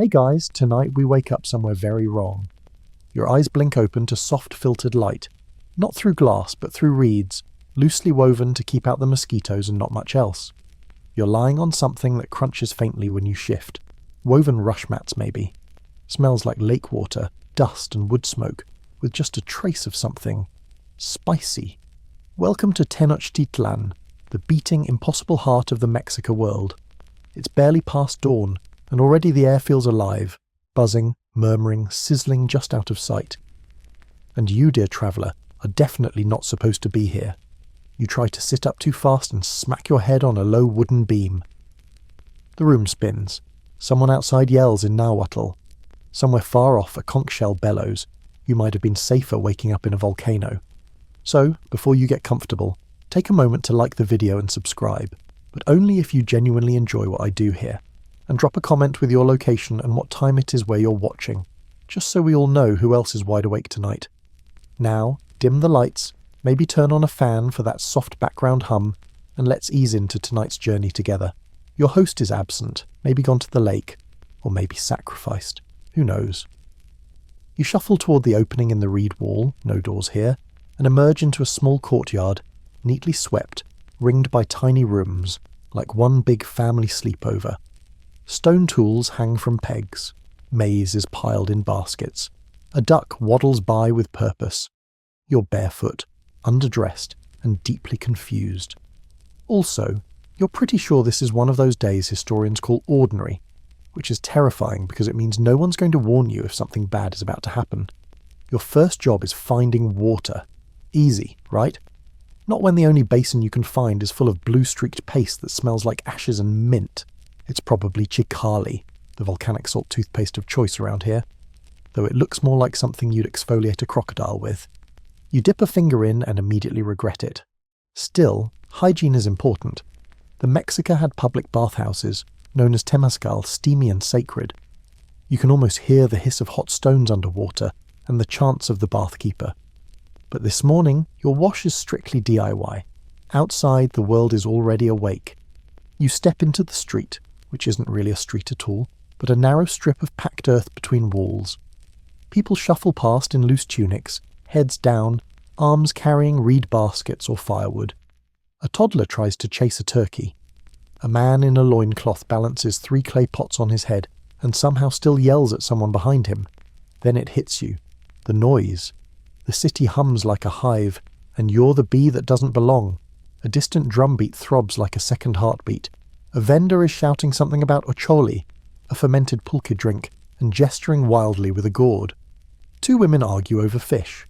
Hey guys, tonight we wake up somewhere very wrong. Your eyes blink open to soft filtered light, not through glass but through reeds, loosely woven to keep out the mosquitoes and not much else. You're lying on something that crunches faintly when you shift. Woven rush mats maybe. Smells like lake water, dust and wood smoke, with just a trace of something spicy. Welcome to Tenochtitlan, the beating, impossible heart of the Mexica world. It's barely past dawn, and already the air feels alive, buzzing, murmuring, sizzling just out of sight. And you, dear traveller, are definitely not supposed to be here. You try to sit up too fast and smack your head on a low wooden beam. The room spins. Someone outside yells in Nahuatl. Somewhere far off, a conch shell bellows. You might have been safer waking up in a volcano. So, before you get comfortable, take a moment to like the video and subscribe, but only if you genuinely enjoy what I do here. And drop a comment with your location and what time it is where you're watching, just so we all know who else is wide awake tonight. Now, dim the lights, maybe turn on a fan for that soft background hum, and let's ease into tonight's journey together. Your host is absent, maybe gone to the lake, or maybe sacrificed. Who knows? You shuffle toward the opening in the reed wall, no doors here, and emerge into a small courtyard, neatly swept, ringed by tiny rooms, like one big family sleepover. Stone tools hang from pegs. Maize is piled in baskets. A duck waddles by with purpose. You're barefoot, underdressed, and deeply confused. Also, you're pretty sure this is one of those days historians call ordinary, which is terrifying because it means no one's going to warn you if something bad is about to happen. Your first job is finding water. Easy, right? Not when the only basin you can find is full of blue-streaked paste that smells like ashes and mint. It's probably chikali, the volcanic salt toothpaste of choice around here, though it looks more like something you'd exfoliate a crocodile with. You dip a finger in and immediately regret it. Still, hygiene is important. The Mexica had public bathhouses, known as temazcal, steamy and sacred. You can almost hear the hiss of hot stones underwater and the chants of the bathkeeper. But this morning, your wash is strictly DIY. Outside, the world is already awake. You step into the street, which isn't really a street at all, but a narrow strip of packed earth between walls. People shuffle past in loose tunics, heads down, arms carrying reed baskets or firewood. A toddler tries to chase a turkey. A man in a loincloth balances 3 clay pots on his head and somehow still yells at someone behind him. Then it hits you. The noise. The city hums like a hive, and you're the bee that doesn't belong. A distant drumbeat throbs like a second heartbeat. A vendor is shouting something about ocholi, a fermented pulque drink, and gesturing wildly with a gourd. 2 women argue over fish.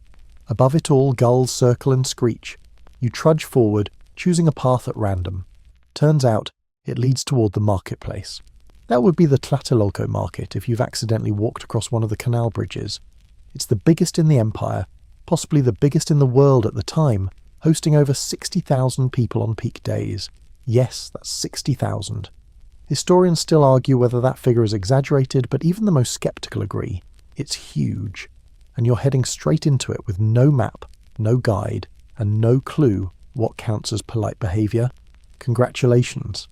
Above it all, gulls circle and screech. You trudge forward, choosing a path at random. Turns out, it leads toward the marketplace. That would be the Tlatelolco market if you've accidentally walked across one of the canal bridges. It's the biggest in the empire, possibly the biggest in the world at the time, hosting over 60,000 people on peak days. Yes, that's 60,000. Historians still argue whether that figure is exaggerated, but even the most skeptical agree. It's huge, and you're heading straight into it with no map, no guide, and no clue what counts as polite behaviour. Congratulations.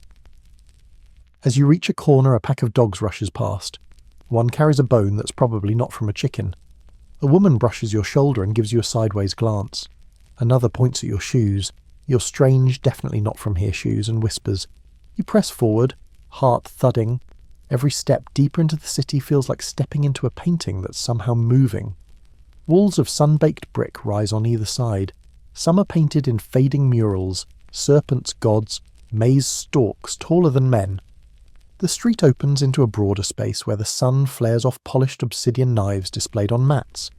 As you reach a corner, a pack of dogs rushes past. One carries a bone that's probably not from a chicken. A woman brushes your shoulder and gives you a sideways glance. Another points at your shoes, your strange, definitely not from here shoes, and whispers. You press forward, heart thudding. Every step deeper into the city feels like stepping into a painting that's somehow moving. Walls of sun-baked brick rise on either side. Some are painted in fading murals, serpents, gods, maize stalks taller than men. The street opens into a broader space where the sun flares off polished obsidian knives displayed on mats.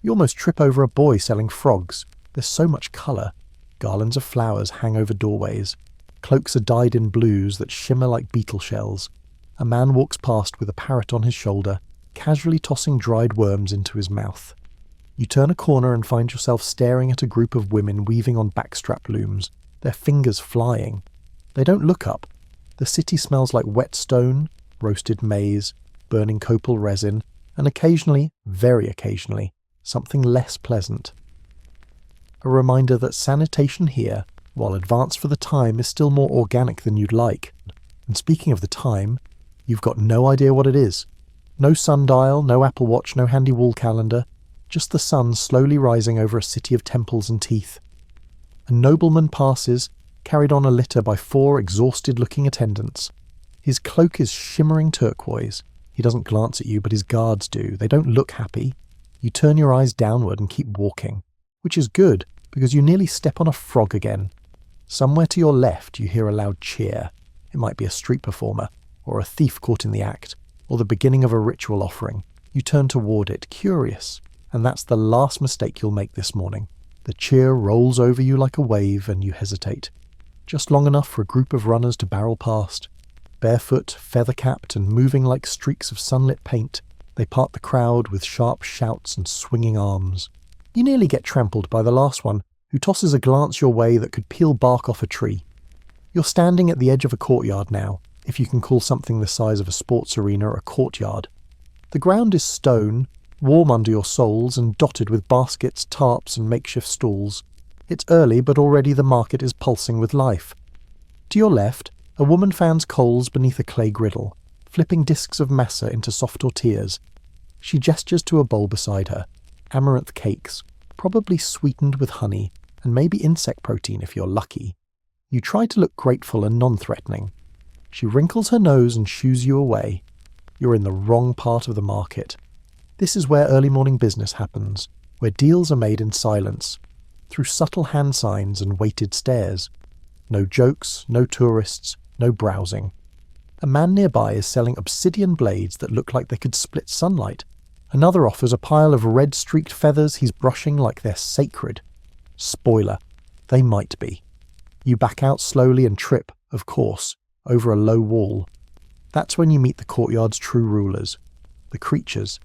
You almost trip over a boy selling frogs. There's so much colour. Garlands of flowers hang over doorways. Cloaks are dyed in blues that shimmer like beetle shells. A man walks past with a parrot on his shoulder, casually tossing dried worms into his mouth. You turn a corner and find yourself staring at a group of women weaving on backstrap looms, their fingers flying. They don't look up. The city smells like wet stone, roasted maize, burning copal resin, and occasionally, very occasionally, something less pleasant. A reminder that sanitation here, while advanced for the time, is still more organic than you'd like. And speaking of the time, you've got no idea what it is. No sundial, no Apple Watch, no handy wall calendar, just the sun slowly rising over a city of temples and teeth. A nobleman passes, carried on a litter by 4 exhausted-looking attendants. His cloak is shimmering turquoise. He doesn't glance at you, but his guards do. They don't look happy. You turn your eyes downward and keep walking, which is good, because you nearly step on a frog again. Somewhere to your left you hear a loud cheer. It might be a street performer, or a thief caught in the act, or the beginning of a ritual offering. You turn toward it, curious, and that's the last mistake you'll make this morning. The cheer rolls over you like a wave, and you hesitate. Just long enough for a group of runners to barrel past. Barefoot, feather-capped, and moving like streaks of sunlit paint, they part the crowd with sharp shouts and swinging arms. You nearly get trampled by the last one, who tosses a glance your way that could peel bark off a tree. You're standing at the edge of a courtyard now, if you can call something the size of a sports arena a courtyard. The ground is stone, warm under your soles and dotted with baskets, tarps and makeshift stalls. It's early, but already the market is pulsing with life. To your left, a woman fans coals beneath a clay griddle, flipping discs of masa into soft tortillas. She gestures to a bowl beside her. Amaranth cakes, probably sweetened with honey, and maybe insect protein if you're lucky. You try to look grateful and non-threatening. She wrinkles her nose and shoos you away. You're in the wrong part of the market. This is where early morning business happens, where deals are made in silence, through subtle hand signs and weighted stares. No jokes, no tourists, no browsing. A man nearby is selling obsidian blades that look like they could split sunlight. Another offers a pile of red-streaked feathers he's brushing like they're sacred. Spoiler, they might be. You back out slowly and trip, of course, over a low wall. That's when you meet the courtyard's true rulers, the creatures.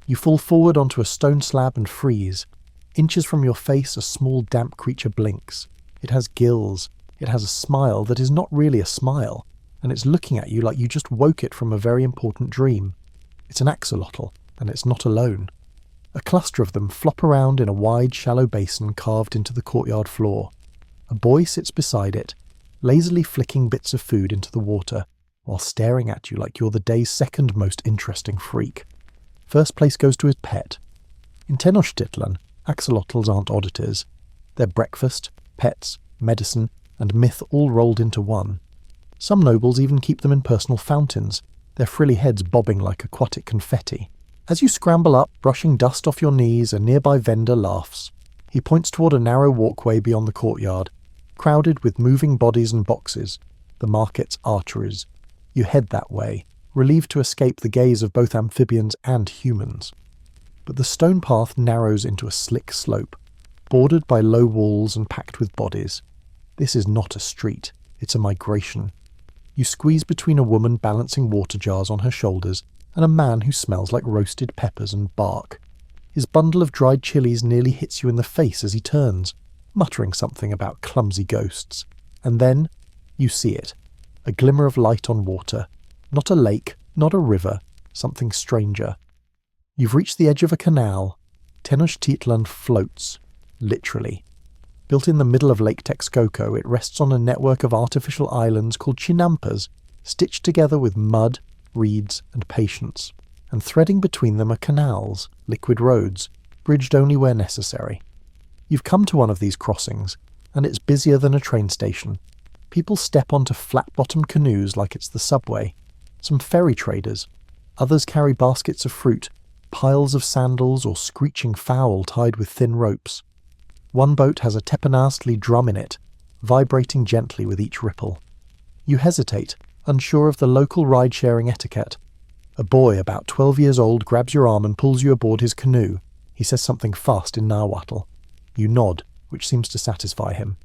You fall forward onto a stone slab and freeze. Inches from your face, a small damp creature blinks. It has gills. It has a smile that is not really a smile, and it's looking at you like you just woke it from a very important dream. It's an axolotl, and it's not alone. A cluster of them flop around in a wide, shallow basin carved into the courtyard floor. A boy sits beside it, lazily flicking bits of food into the water, while staring at you like you're the day's second most interesting freak. First place goes to his pet. In Tenochtitlan, axolotls aren't oddities. They're breakfast, pets, medicine, and myth all rolled into one. Some nobles even keep them in personal fountains, their frilly heads bobbing like aquatic confetti. As you scramble up, brushing dust off your knees, a nearby vendor laughs. He points toward a narrow walkway beyond the courtyard, crowded with moving bodies and boxes, the market's arteries. You head that way, relieved to escape the gaze of both amphibians and humans. But the stone path narrows into a slick slope, bordered by low walls and packed with bodies. This is not a street, it's a migration. You squeeze between a woman balancing water jars on her shoulders and a man who smells like roasted peppers and bark. His bundle of dried chilies nearly hits you in the face as he turns, muttering something about clumsy ghosts. And then you see it, a glimmer of light on water. Not a lake, not a river, something stranger. You've reached the edge of a canal. Tenochtitlan floats, literally. Built in the middle of Lake Texcoco, it rests on a network of artificial islands called chinampas, stitched together with mud, reeds, and patience. And threading between them are canals, liquid roads, bridged only where necessary. You've come to one of these crossings, and it's busier than a train station. People step onto flat-bottomed canoes like it's the subway. Some ferry traders. Others carry baskets of fruit, piles of sandals or screeching fowl tied with thin ropes. One boat has a teponaztli drum in it, vibrating gently with each ripple. You hesitate, unsure of the local ride-sharing etiquette. A boy about 12 years old grabs your arm and pulls you aboard his canoe. He says something fast in Nahuatl. You nod, which seems to satisfy him.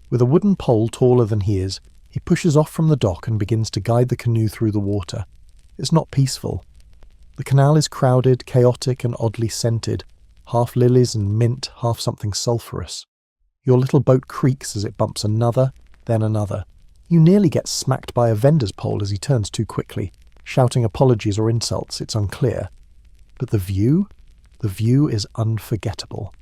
With a wooden pole taller than he is, he pushes off from the dock and begins to guide the canoe through the water. It's not peaceful. The canal is crowded, chaotic, and oddly scented. Half lilies and mint, half something sulphurous. Your little boat creaks as it bumps another, then another. You nearly get smacked by a vendor's pole as he turns too quickly, shouting apologies or insults, it's unclear. But the view? The view is unforgettable.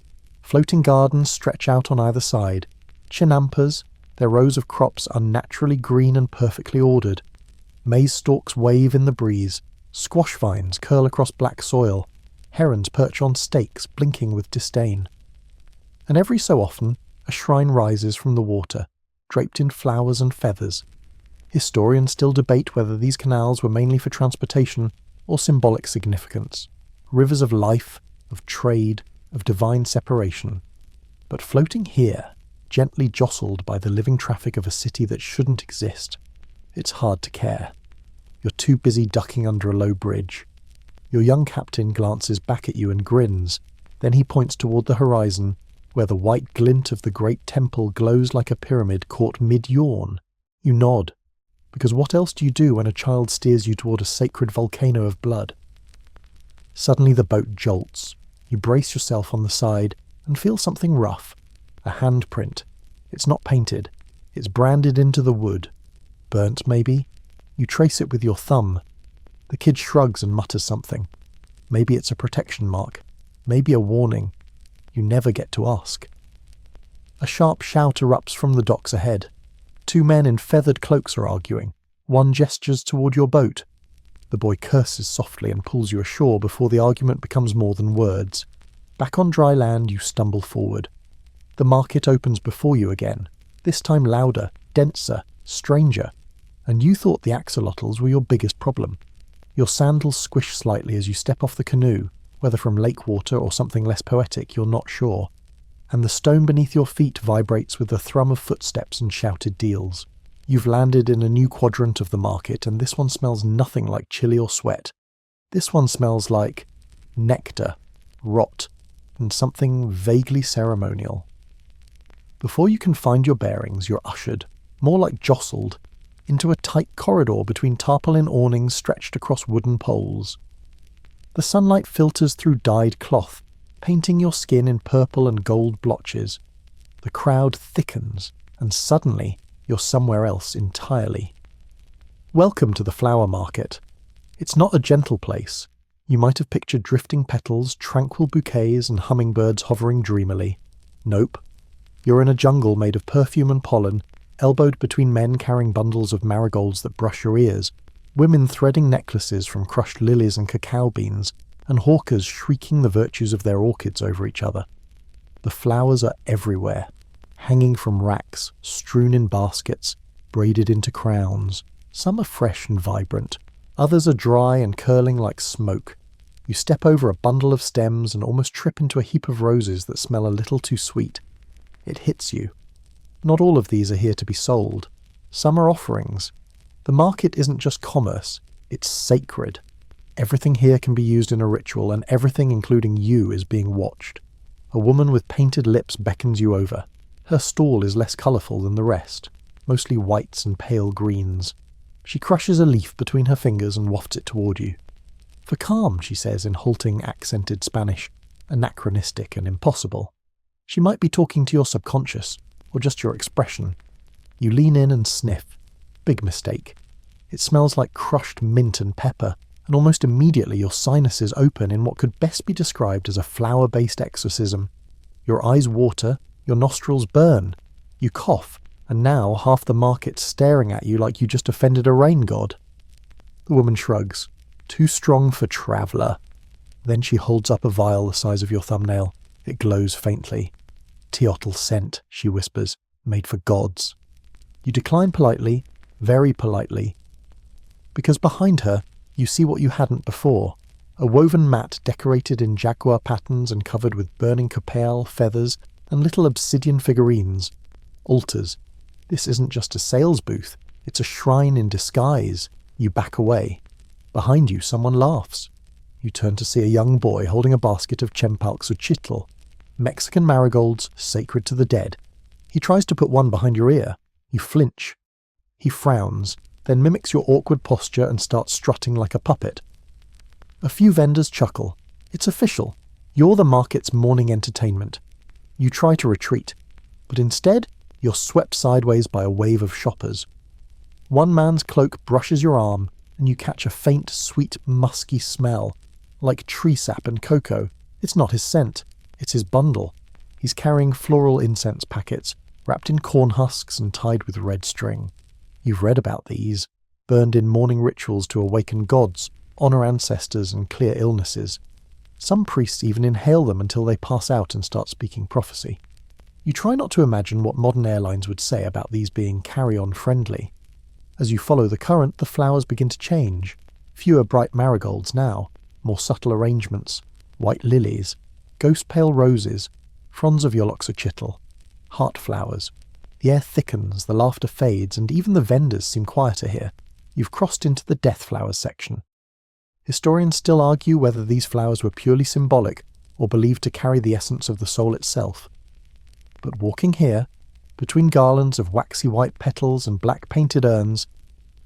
Floating gardens stretch out on either side. Chinampas, their rows of crops unnaturally green and perfectly ordered. Maize stalks wave in the breeze. Squash vines curl across black soil. Herons perch on stakes, blinking with disdain. And every so often, a shrine rises from the water, draped in flowers and feathers. Historians still debate whether these canals were mainly for transportation or symbolic significance. Rivers of life, of trade, of divine separation. But floating here, gently jostled by the living traffic of a city that shouldn't exist, it's hard to care. You're too busy ducking under a low bridge. Your young captain glances back at you and grins. Then he points toward the horizon, where the white glint of the great temple glows like a pyramid caught mid-yawn. You nod, because what else do you do when a child steers you toward a sacred volcano of blood? Suddenly the boat jolts. You brace yourself on the side and feel something rough. A handprint. It's not painted. It's branded into the wood. Burnt, maybe? You trace it with your thumb. The kid shrugs and mutters something. Maybe it's a protection mark. Maybe a warning. You never get to ask. A sharp shout erupts from the docks ahead. Two men in feathered cloaks are arguing. One gestures toward your boat. The boy curses softly and pulls you ashore before the argument becomes more than words. Back on dry land, you stumble forward. The market opens before you again, this time louder, denser, stranger. And you thought the axolotls were your biggest problem. Your sandals squish slightly as you step off the canoe, whether from lake water or something less poetic, you're not sure. And the stone beneath your feet vibrates with the thrum of footsteps and shouted deals. You've landed in a new quadrant of the market, and this one smells nothing like chili or sweat. This one smells like nectar, rot, and something vaguely ceremonial. Before you can find your bearings, you're ushered, more like jostled, into a tight corridor between tarpaulin awnings stretched across wooden poles. The sunlight filters through dyed cloth, painting your skin in purple and gold blotches. The crowd thickens, and suddenly you're somewhere else entirely. Welcome to the flower market. It's not a gentle place. You might have pictured drifting petals, tranquil bouquets, and hummingbirds hovering dreamily. Nope. You're in a jungle made of perfume and pollen, elbowed between men carrying bundles of marigolds that brush your ears, women threading necklaces from crushed lilies and cacao beans, and hawkers shrieking the virtues of their orchids over each other. The flowers are everywhere, hanging from racks, strewn in baskets, braided into crowns. Some are fresh and vibrant, others are dry and curling like smoke. You step over a bundle of stems and almost trip into a heap of roses that smell a little too sweet. It hits you. Not all of these are here to be sold. Some are offerings. The market isn't just commerce, it's sacred. Everything here can be used in a ritual, and everything, including you, is being watched. A woman with painted lips beckons you over. Her stall is less colourful than the rest, mostly whites and pale greens. She crushes a leaf between her fingers and wafts it toward you. For calm, she says in halting, accented Spanish, anachronistic and impossible. She might be talking to your subconscious, or just your expression. You lean in and sniff. Big mistake. It smells like crushed mint and pepper, and almost immediately your sinuses open in what could best be described as a flower-based exorcism. Your eyes water, your nostrils burn. You cough, and now half the market's staring at you like you just offended a rain god. The woman shrugs. Too strong for traveller. Then she holds up a vial the size of your thumbnail. It glows faintly. Teotl scent, she whispers, made for gods. You decline politely, very politely, because behind her you see what you hadn't before, a woven mat decorated in jaguar patterns and covered with burning capel, feathers, and little obsidian figurines. Altars. This isn't just a sales booth, it's a shrine in disguise. You back away. Behind you someone laughs. You turn to see a young boy holding a basket of chempalxuchitl, Mexican marigolds sacred to the dead. He tries to put one behind your ear. You flinch. He frowns, then mimics your awkward posture and starts strutting like a puppet. A few vendors chuckle. It's official. You're the market's morning entertainment. You try to retreat, but instead you're swept sideways by a wave of shoppers. One man's cloak brushes your arm, and you catch a faint, sweet, musky smell, like tree sap and cocoa. It's not his scent. It's his bundle. He's carrying floral incense packets, wrapped in corn husks and tied with red string. You've read about these, burned in morning rituals to awaken gods, honour ancestors and clear illnesses. Some priests even inhale them until they pass out and start speaking prophecy. You try not to imagine what modern airlines would say about these being carry-on friendly. As you follow the current, the flowers begin to change. Fewer bright marigolds now, more subtle arrangements, white lilies, ghost pale roses, fronds of Yoloxochitl, heart flowers. The air thickens, the laughter fades, and even the vendors seem quieter here. You've crossed into the death flowers section. Historians still argue whether these flowers were purely symbolic or believed to carry the essence of the soul itself. But walking here, between garlands of waxy white petals and black painted urns,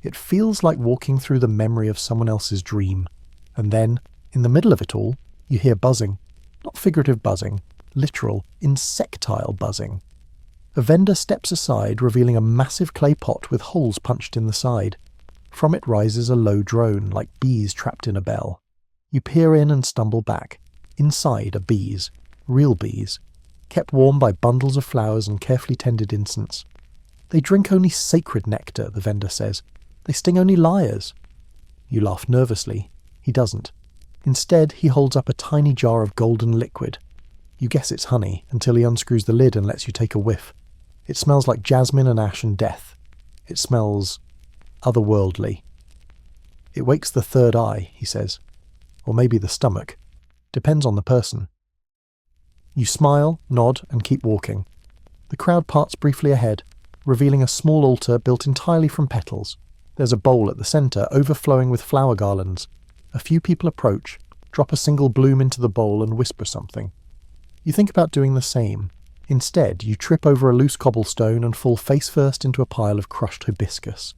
it feels like walking through the memory of someone else's dream. And then, in the middle of it all, you hear buzzing. Not figurative buzzing, literal, insectile buzzing. A vendor steps aside, revealing a massive clay pot with holes punched in the side. From it rises a low drone, like bees trapped in a bell. You peer in and stumble back. Inside are bees, real bees, kept warm by bundles of flowers and carefully tended incense. They drink only sacred nectar, the vendor says. They sting only liars. You laugh nervously. He doesn't. Instead, he holds up a tiny jar of golden liquid. You guess it's honey, until he unscrews the lid and lets you take a whiff. It smells like jasmine and ash and death. It smells otherworldly. It wakes the third eye, he says. Or maybe the stomach. Depends on the person. You smile, nod, and keep walking. The crowd parts briefly ahead, revealing a small altar built entirely from petals. There's a bowl at the centre, overflowing with flower garlands. A few people approach, drop a single bloom into the bowl and whisper something. You think about doing the same. Instead, you trip over a loose cobblestone and fall face first into a pile of crushed hibiscus.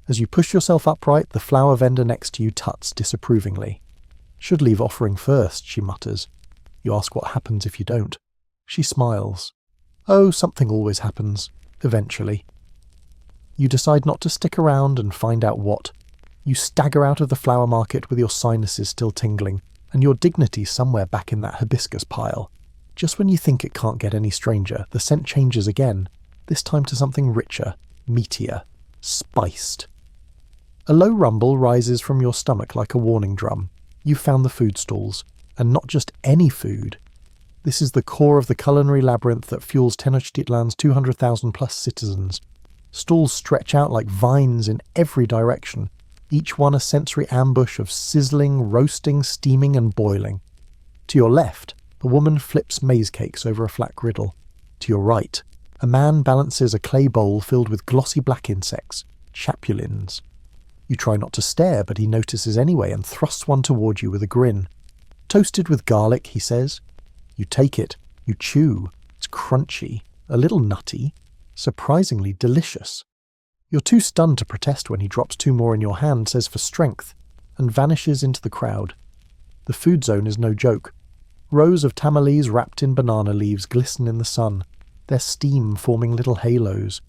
As you push yourself upright, the flower vendor next to you tuts disapprovingly. Should leave offering first, she mutters. You ask what happens if you don't. She smiles. Oh, something always happens. Eventually. You decide not to stick around and find out what. You stagger out of the flower market with your sinuses still tingling, and your dignity somewhere back in that hibiscus pile. Just when you think it can't get any stranger, the scent changes again, this time to something richer, meatier, spiced. A low rumble rises from your stomach like a warning drum. You've found the food stalls, and not just any food. This is the core of the culinary labyrinth that fuels Tenochtitlan's 200,000 plus citizens. Stalls stretch out like vines in every direction, each one a sensory ambush of sizzling, roasting, steaming and boiling. To your left, a woman flips maize cakes over a flat griddle. To your right, a man balances a clay bowl filled with glossy black insects, chapulins. You try not to stare, but he notices anyway and thrusts one toward you with a grin. Toasted with garlic, he says. You take it, you chew. It's crunchy, a little nutty, surprisingly delicious. You're too stunned to protest when he drops two more in your hand, says for strength, and vanishes into the crowd. The food zone is no joke. Rows of tamales wrapped in banana leaves glisten in the sun, their steam forming little halos.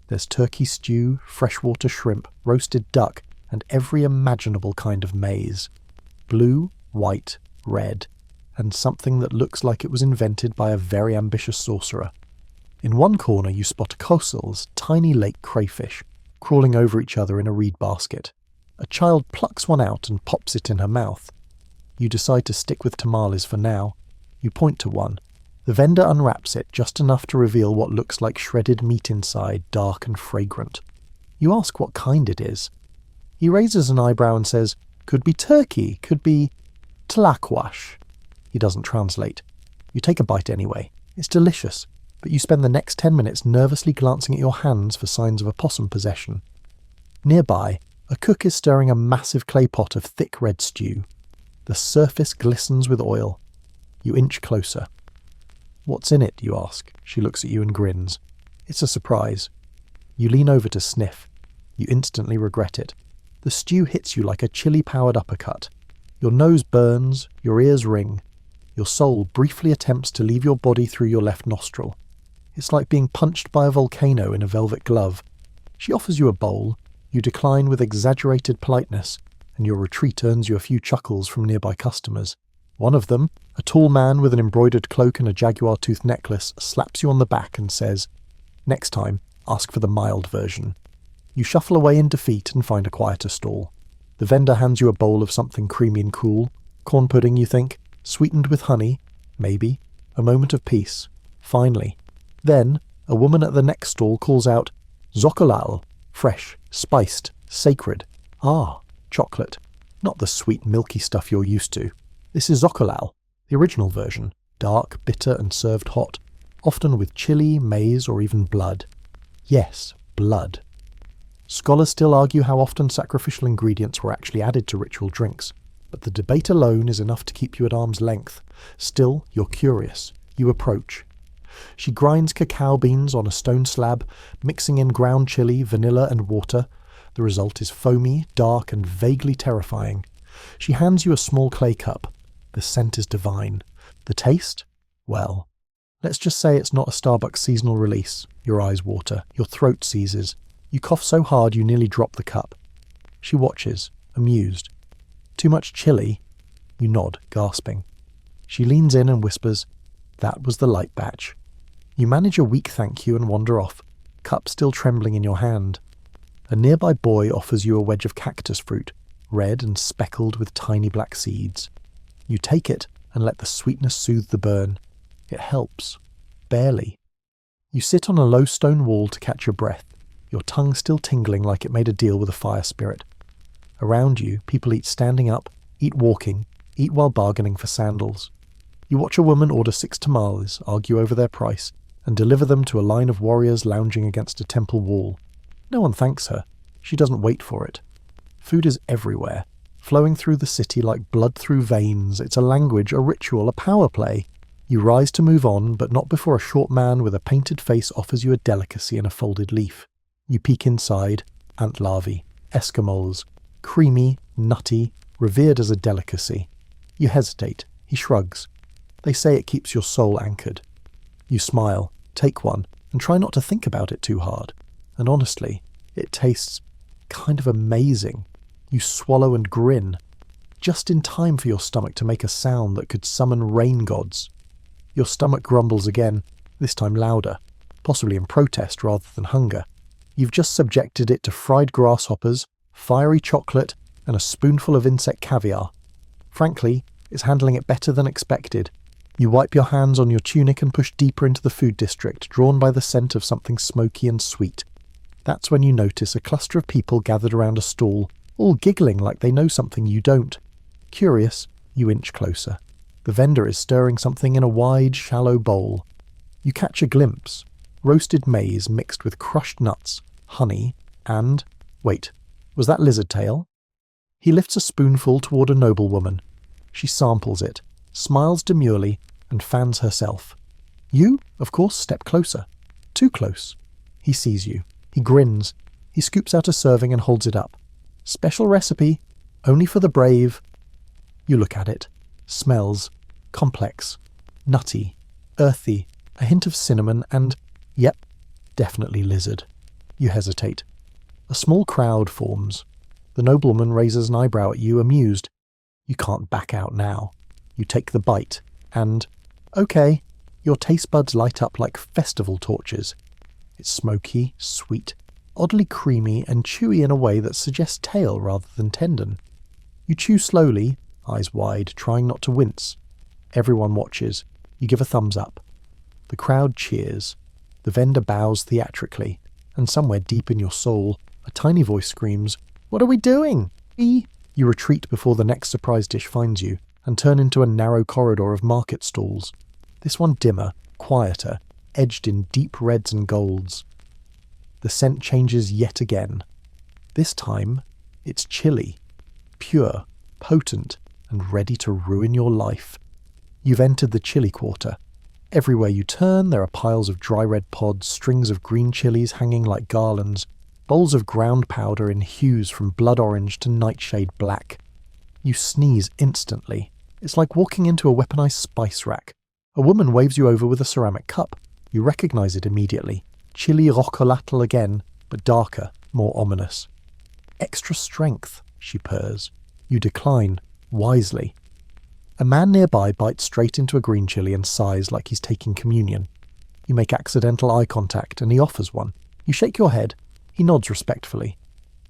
There's turkey stew, freshwater shrimp, roasted duck, and every imaginable kind of maize. Blue, white, red, and something that looks like it was invented by a very ambitious sorcerer. In one corner you spot kosels, tiny lake crayfish, crawling over each other in a reed basket. A child plucks one out and pops it in her mouth. You decide to stick with tamales for now. You point to one. The vendor unwraps it just enough to reveal what looks like shredded meat inside, dark and fragrant. You ask what kind it is. He raises an eyebrow and says, "Could be turkey, could be tlakwash." He doesn't translate. You take a bite anyway. It's delicious, but you spend the next 10 minutes nervously glancing at your hands for signs of opossum possession. Nearby, a cook is stirring a massive clay pot of thick red stew. The surface glistens with oil. You inch closer. "What's in it?" you ask. She looks at you and grins. It's a surprise. You lean over to sniff. You instantly regret it. The stew hits you like a chili-powered uppercut. Your nose burns, your ears ring. Your soul briefly attempts to leave your body through your left nostril. It's like being punched by a volcano in a velvet glove. She offers you a bowl. You decline with exaggerated politeness, and your retreat earns you a few chuckles from nearby customers. One of them, a tall man with an embroidered cloak and a jaguar-tooth necklace, slaps you on the back and says, "Next time, ask for the mild version." You shuffle away in defeat and find a quieter stall. The vendor hands you a bowl of something creamy and cool. Corn pudding, you think? Sweetened with honey? Maybe. A moment of peace. Finally. Then, a woman at the next stall calls out, "Zokolal," fresh, spiced, sacred. Ah, chocolate. Not the sweet milky stuff you're used to. This is Zokolal, the original version, dark, bitter and served hot, often with chili, maize or even blood. Yes, blood. Scholars still argue how often sacrificial ingredients were actually added to ritual drinks, but the debate alone is enough to keep you at arm's length. Still, you're curious. You approach. She grinds cacao beans on a stone slab, mixing in ground chili, vanilla and water. The result is foamy, dark and vaguely terrifying. She hands you a small clay cup. The scent is divine. The taste? Well, let's just say it's not a Starbucks seasonal release. Your eyes water. Your throat seizes. You cough so hard you nearly drop the cup. She watches, amused. Too much chili? You nod, gasping. She leans in and whispers, "That was the light batch." You manage a weak thank you and wander off, cup still trembling in your hand. A nearby boy offers you a wedge of cactus fruit, red and speckled with tiny black seeds. You take it and let the sweetness soothe the burn. It helps. Barely. You sit on a low stone wall to catch your breath, your tongue still tingling like it made a deal with a fire spirit. Around you, people eat standing up, eat walking, eat while bargaining for sandals. You watch a woman order 6 tamales, argue over their price, and deliver them to a line of warriors lounging against a temple wall. No one thanks her. She doesn't wait for it. Food is everywhere, flowing through the city like blood through veins. It's a language, a ritual, a power play. You rise to move on, but not before a short man with a painted face offers you a delicacy in a folded leaf. You peek inside. Ant larvae, Eskimos, creamy, nutty, revered as a delicacy. You hesitate. He shrugs. They say it keeps your soul anchored. You smile, take one, and try not to think about it too hard. And honestly, it tastes kind of amazing. You swallow and grin, just in time for your stomach to make a sound that could summon rain gods. Your stomach grumbles again, this time louder, possibly in protest rather than hunger. You've just subjected it to fried grasshoppers, fiery chocolate, and a spoonful of insect caviar. Frankly, it's handling it better than expected. You wipe your hands on your tunic and push deeper into the food district, drawn by the scent of something smoky and sweet. That's when you notice a cluster of people gathered around a stall, all giggling like they know something you don't. Curious, you inch closer. The vendor is stirring something in a wide, shallow bowl. You catch a glimpse. Roasted maize mixed with crushed nuts, honey, and... Wait, was that lizard tail? He lifts a spoonful toward a noblewoman. She samples it, smiles demurely, and fans herself. You, of course, step closer. Too close. He sees you. He grins. He scoops out a serving and holds it up. Special recipe, only for the brave. You look at it. Smells. Complex. Nutty. Earthy. A hint of cinnamon and, yep, definitely lizard. You hesitate. A small crowd forms. The nobleman raises an eyebrow at you, amused. You can't back out now. You take the bite, and, okay, your taste buds light up like festival torches. It's smoky, sweet, oddly creamy and chewy in a way that suggests tail rather than tendon. You chew slowly, eyes wide, trying not to wince. Everyone watches. You give a thumbs up. The crowd cheers. The vendor bows theatrically, and somewhere deep in your soul, a tiny voice screams, "What are we doing?" You retreat before the next surprise dish finds you, and turn into a narrow corridor of market stalls. This one dimmer, quieter, edged in deep reds and golds. The scent changes yet again. This time, it's chili. Pure, potent, and ready to ruin your life. You've entered the chili quarter. Everywhere you turn, there are piles of dry red pods, strings of green chilies hanging like garlands, bowls of ground powder in hues from blood orange to nightshade black. You sneeze instantly. It's like walking into a weaponized spice rack. A woman waves you over with a ceramic cup. You recognize it immediately. Chili rocolatl again, but darker, more ominous. Extra strength, she purrs. You decline, wisely. A man nearby bites straight into a green chili and sighs like he's taking communion. You make accidental eye contact and he offers one. You shake your head. He nods respectfully.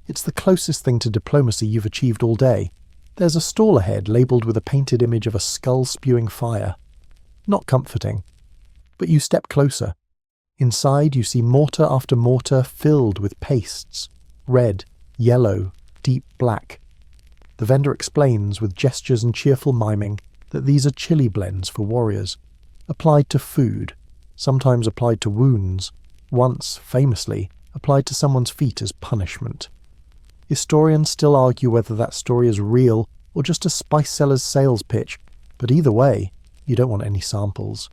It's the closest thing to diplomacy you've achieved all day. There's a stall ahead labelled with a painted image of a skull spewing fire. Not comforting. But you step closer. Inside you see mortar after mortar filled with pastes. Red, yellow, deep black. The vendor explains with gestures and cheerful miming that these are chili blends for warriors, applied to food, sometimes applied to wounds, once, famously, applied to someone's feet as punishment. Historians still argue whether that story is real or just a spice seller's sales pitch, but either way, you don't want any samples.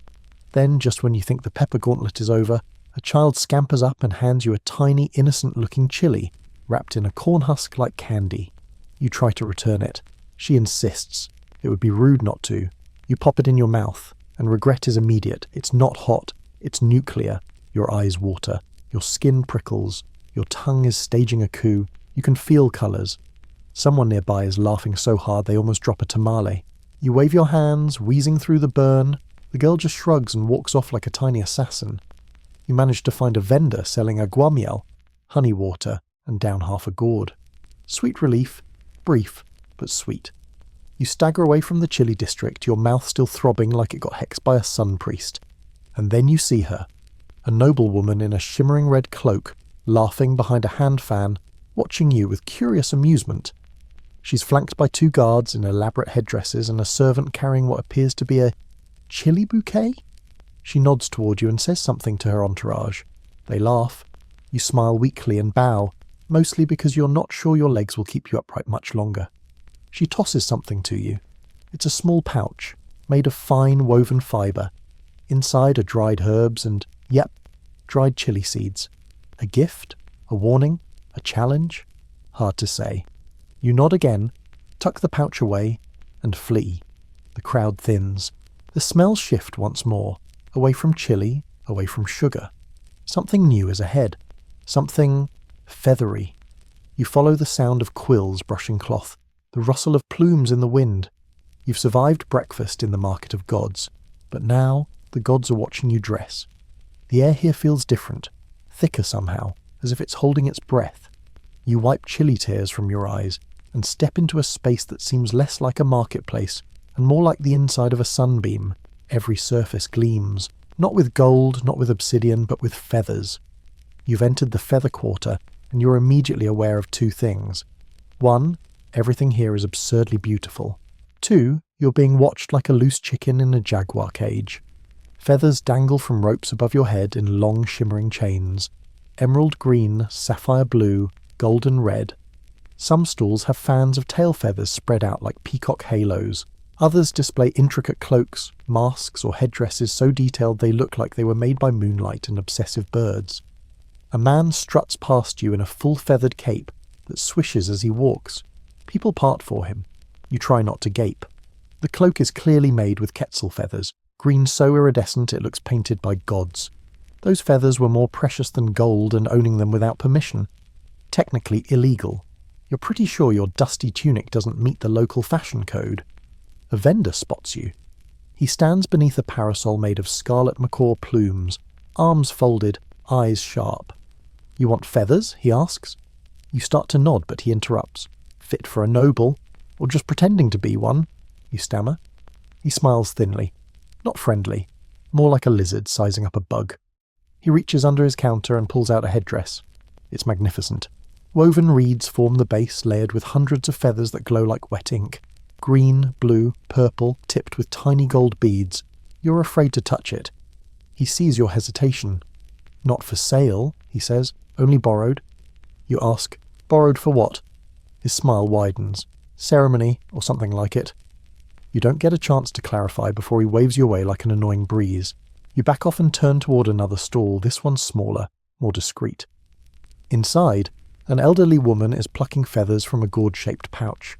Then, just when you think the pepper gauntlet is over, a child scampers up and hands you a tiny, innocent-looking chili, wrapped in a corn husk like candy. You try to return it. She insists. It would be rude not to. You pop it in your mouth, and regret is immediate. It's not hot. It's nuclear. Your eyes water. Your skin prickles. Your tongue is staging a coup. You can feel colours. Someone nearby is laughing so hard they almost drop a tamale. You wave your hands, wheezing through the burn. The girl just shrugs and walks off like a tiny assassin. You manage to find a vendor selling aguamiel, honey water, and down half a gourd. Sweet relief, brief, but sweet. You stagger away from the chili district, your mouth still throbbing like it got hexed by a sun priest. And then you see her, a noblewoman in a shimmering red cloak, laughing behind a hand fan, watching you with curious amusement. She's flanked by 2 guards in elaborate headdresses and a servant carrying what appears to be a chili bouquet? She nods toward you and says something to her entourage. They laugh. You smile weakly and bow, mostly because you're not sure your legs will keep you upright much longer. She tosses something to you. It's a small pouch, made of fine woven fibre. Inside are dried herbs and, yep, dried chili seeds. A gift? A warning? A challenge? Hard to say. You nod again, tuck the pouch away, and flee. The crowd thins. The smells shift once more, away from chili, away from sugar. Something new is ahead. Something feathery. You follow the sound of quills brushing cloth, the rustle of plumes in the wind. You've survived breakfast in the market of gods, but now the gods are watching you dress. The air here feels different, thicker somehow, as if it's holding its breath. You wipe chili tears from your eyes and step into a space that seems less like a marketplace and more like the inside of a sunbeam. Every surface gleams, not with gold, not with obsidian, but with feathers. You've entered the feather quarter, and you're immediately aware of 2 things. 1, everything here is absurdly beautiful. 2, you're being watched like a loose chicken in a jaguar cage. Feathers dangle from ropes above your head in long shimmering chains. Emerald green, sapphire blue, golden red. Some stalls have fans of tail feathers spread out like peacock halos. Others display intricate cloaks, masks, or headdresses so detailed they look like they were made by moonlight and obsessive birds. A man struts past you in a full feathered cape that swishes as he walks. People part for him. You try not to gape. The cloak is clearly made with quetzal feathers, green so iridescent it looks painted by gods. Those feathers were more precious than gold, and owning them without permission. Technically illegal. You're pretty sure your dusty tunic doesn't meet the local fashion code. A vendor spots you. He stands beneath a parasol made of scarlet macaw plumes, arms folded, eyes sharp. You want feathers? He asks. You start to nod, but he interrupts. Fit for a noble, or just pretending to be one? You stammer. He smiles thinly. Not friendly. More like a lizard sizing up a bug. He reaches under his counter and pulls out a headdress. It's magnificent. Woven reeds form the base, layered with hundreds of feathers that glow like wet ink. Green, blue, purple, tipped with tiny gold beads. You're afraid to touch it. He sees your hesitation. Not for sale, he says, only borrowed. You ask, borrowed for what? His smile widens. Ceremony, or something like it. You don't get a chance to clarify before he waves you away like an annoying breeze. You back off and turn toward another stall, this one smaller, more discreet. Inside, an elderly woman is plucking feathers from a gourd-shaped pouch.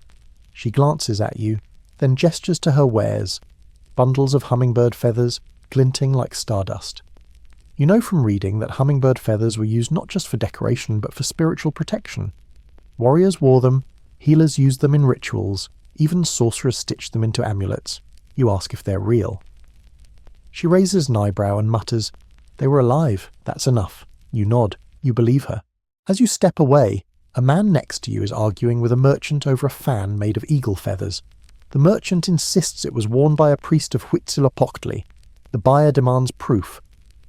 She glances at you, then gestures to her wares, bundles of hummingbird feathers, glinting like stardust. You know from reading that hummingbird feathers were used not just for decoration but for spiritual protection. Warriors wore them, healers used them in rituals, even sorcerers stitched them into amulets. You ask if they're real. She raises an eyebrow and mutters, "They were alive, that's enough." You nod, you believe her. As you step away, A man next to you is arguing with a merchant over a fan made of eagle feathers. The merchant insists it was worn by a priest of Huitzilopochtli. The buyer demands proof.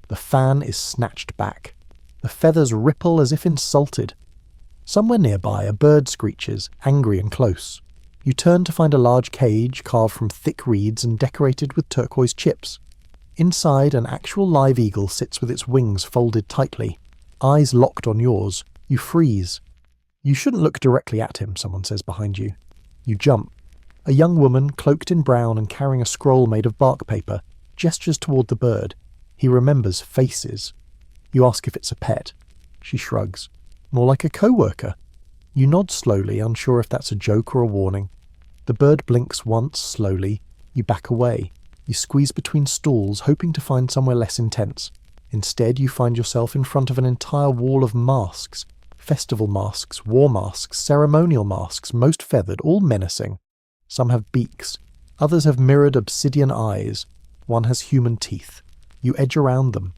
The fan is snatched back. The feathers ripple as if insulted. Somewhere nearby a bird screeches, angry and close. You turn to find a large cage carved from thick reeds and decorated with turquoise chips. Inside, an actual live eagle sits with its wings folded tightly. Eyes locked on yours. You freeze. You shouldn't look directly at him, someone says behind you. You jump. A young woman, cloaked in brown and carrying a scroll made of bark paper, gestures toward the bird. He remembers faces. You ask if it's a pet. She shrugs. More like a co-worker. You nod slowly, unsure if that's a joke or a warning. The bird blinks once, slowly. You back away. You squeeze between stools, hoping to find somewhere less intense. Instead, you find yourself in front of an entire wall of masks. Festival masks, war masks, ceremonial masks, most feathered, all menacing. Some have beaks. Others have mirrored obsidian eyes. One has human teeth. You edge around them.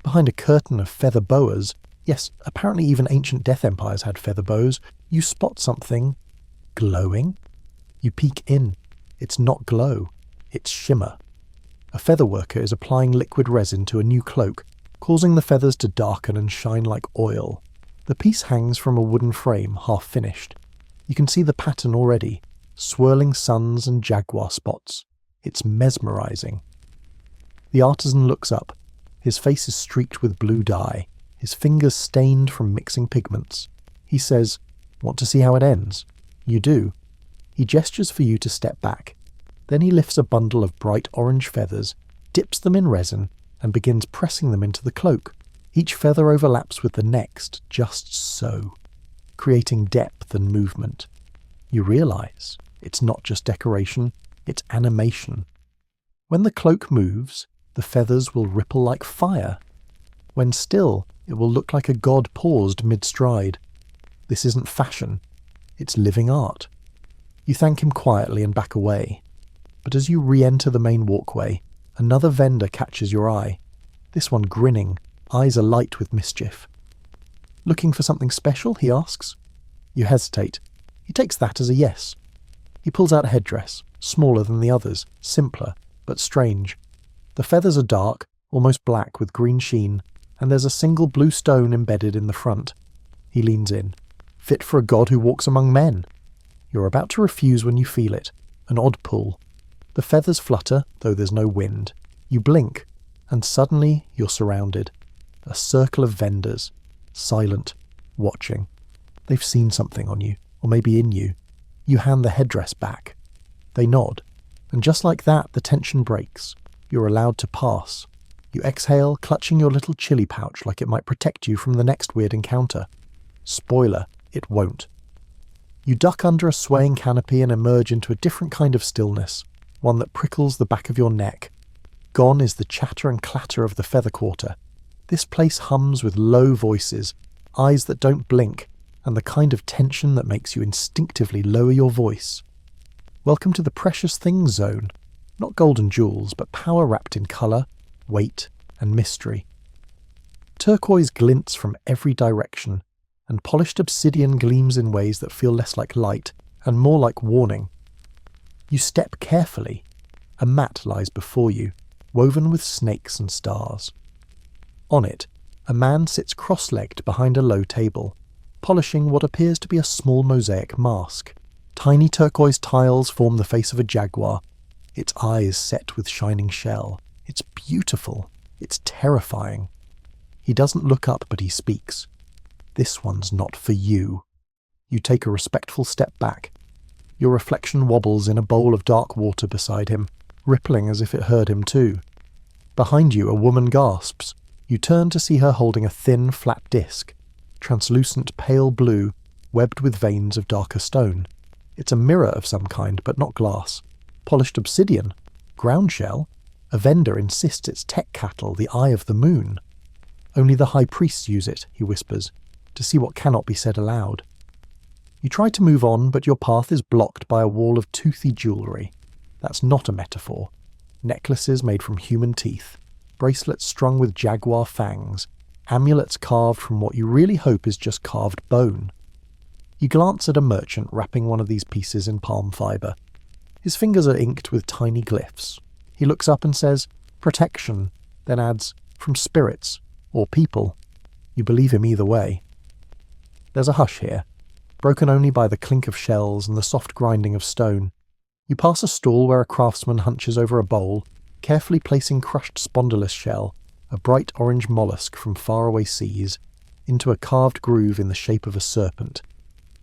Behind a curtain of feather boas, yes, apparently even ancient death empires had feather bows, you spot something glowing. You peek in. It's not glow. It's shimmer. A feather worker is applying liquid resin to a new cloak, causing the feathers to darken and shine like oil. The piece hangs from a wooden frame, half finished. You can see the pattern already. Swirling suns and jaguar spots. It's mesmerizing. The artisan looks up. His face is streaked with blue dye, his fingers stained from mixing pigments. He says, "Want to see how it ends?" You do. He gestures for you to step back. Then he lifts a bundle of bright orange feathers, dips them in resin, and begins pressing them into the cloak. Each feather overlaps with the next, just so, creating depth and movement. You realize it's not just decoration, it's animation. When the cloak moves, the feathers will ripple like fire. When still, it will look like a god paused mid-stride. This isn't fashion, it's living art. You thank him quietly and back away. But as you re-enter the main walkway, another vendor catches your eye. This one grinning, eyes alight with mischief. "Looking for something special?" he asks. You hesitate. He takes that as a yes. He pulls out a headdress, smaller than the others, simpler, but strange. The feathers are dark, almost black with green sheen, and there's a single blue stone embedded in the front. He leans in. Fit for a god who walks among men. You're about to refuse when you feel it, an odd pull. The feathers flutter, though there's no wind. You blink, and suddenly you're surrounded. A circle of vendors, silent, watching. They've seen something on you, or maybe in you. You hand the headdress back. They nod, and just like that, the tension breaks. You're allowed to pass. You exhale, clutching your little chili pouch like it might protect you from the next weird encounter. Spoiler, it won't. You duck under a swaying canopy and emerge into a different kind of stillness, one that prickles the back of your neck. Gone is the chatter and clatter of the feather quarter. This place hums with low voices, eyes that don't blink, and the kind of tension that makes you instinctively lower your voice. Welcome to the precious things zone. Not golden jewels, but power wrapped in colour, weight, and mystery. Turquoise glints from every direction, and polished obsidian gleams in ways that feel less like light and more like warning. You step carefully. A mat lies before you, woven with snakes and stars. On it, a man sits cross-legged behind a low table, polishing what appears to be a small mosaic mask. Tiny turquoise tiles form the face of a jaguar, its eyes set with shining shell. It's beautiful. It's terrifying. He doesn't look up, but he speaks. "This one's not for you." You take a respectful step back. Your reflection wobbles in a bowl of dark water beside him, rippling as if it heard him too. Behind you, a woman gasps. You turn to see her holding a thin, flat disc, translucent pale blue, webbed with veins of darker stone. It's a mirror of some kind, but not glass. Polished obsidian? Ground shell? A vendor insists it's tech cattle, the eye of the moon. "Only the high priests use it," he whispers, to see what cannot be said aloud. You try to move on, but your path is blocked by a wall of toothy jewellery. That's not a metaphor. Necklaces made from human teeth, bracelets strung with jaguar fangs, amulets carved from what you really hope is just carved bone. You glance at a merchant wrapping one of these pieces in palm fibre. His fingers are inked with tiny glyphs. He looks up and says, "Protection," then adds, "from spirits," or people. You believe him either way. There's a hush here, broken only by the clink of shells and the soft grinding of stone. You pass a stall where a craftsman hunches over a bowl, carefully placing crushed spondylus shell, a bright orange mollusk from faraway seas, into a carved groove in the shape of a serpent.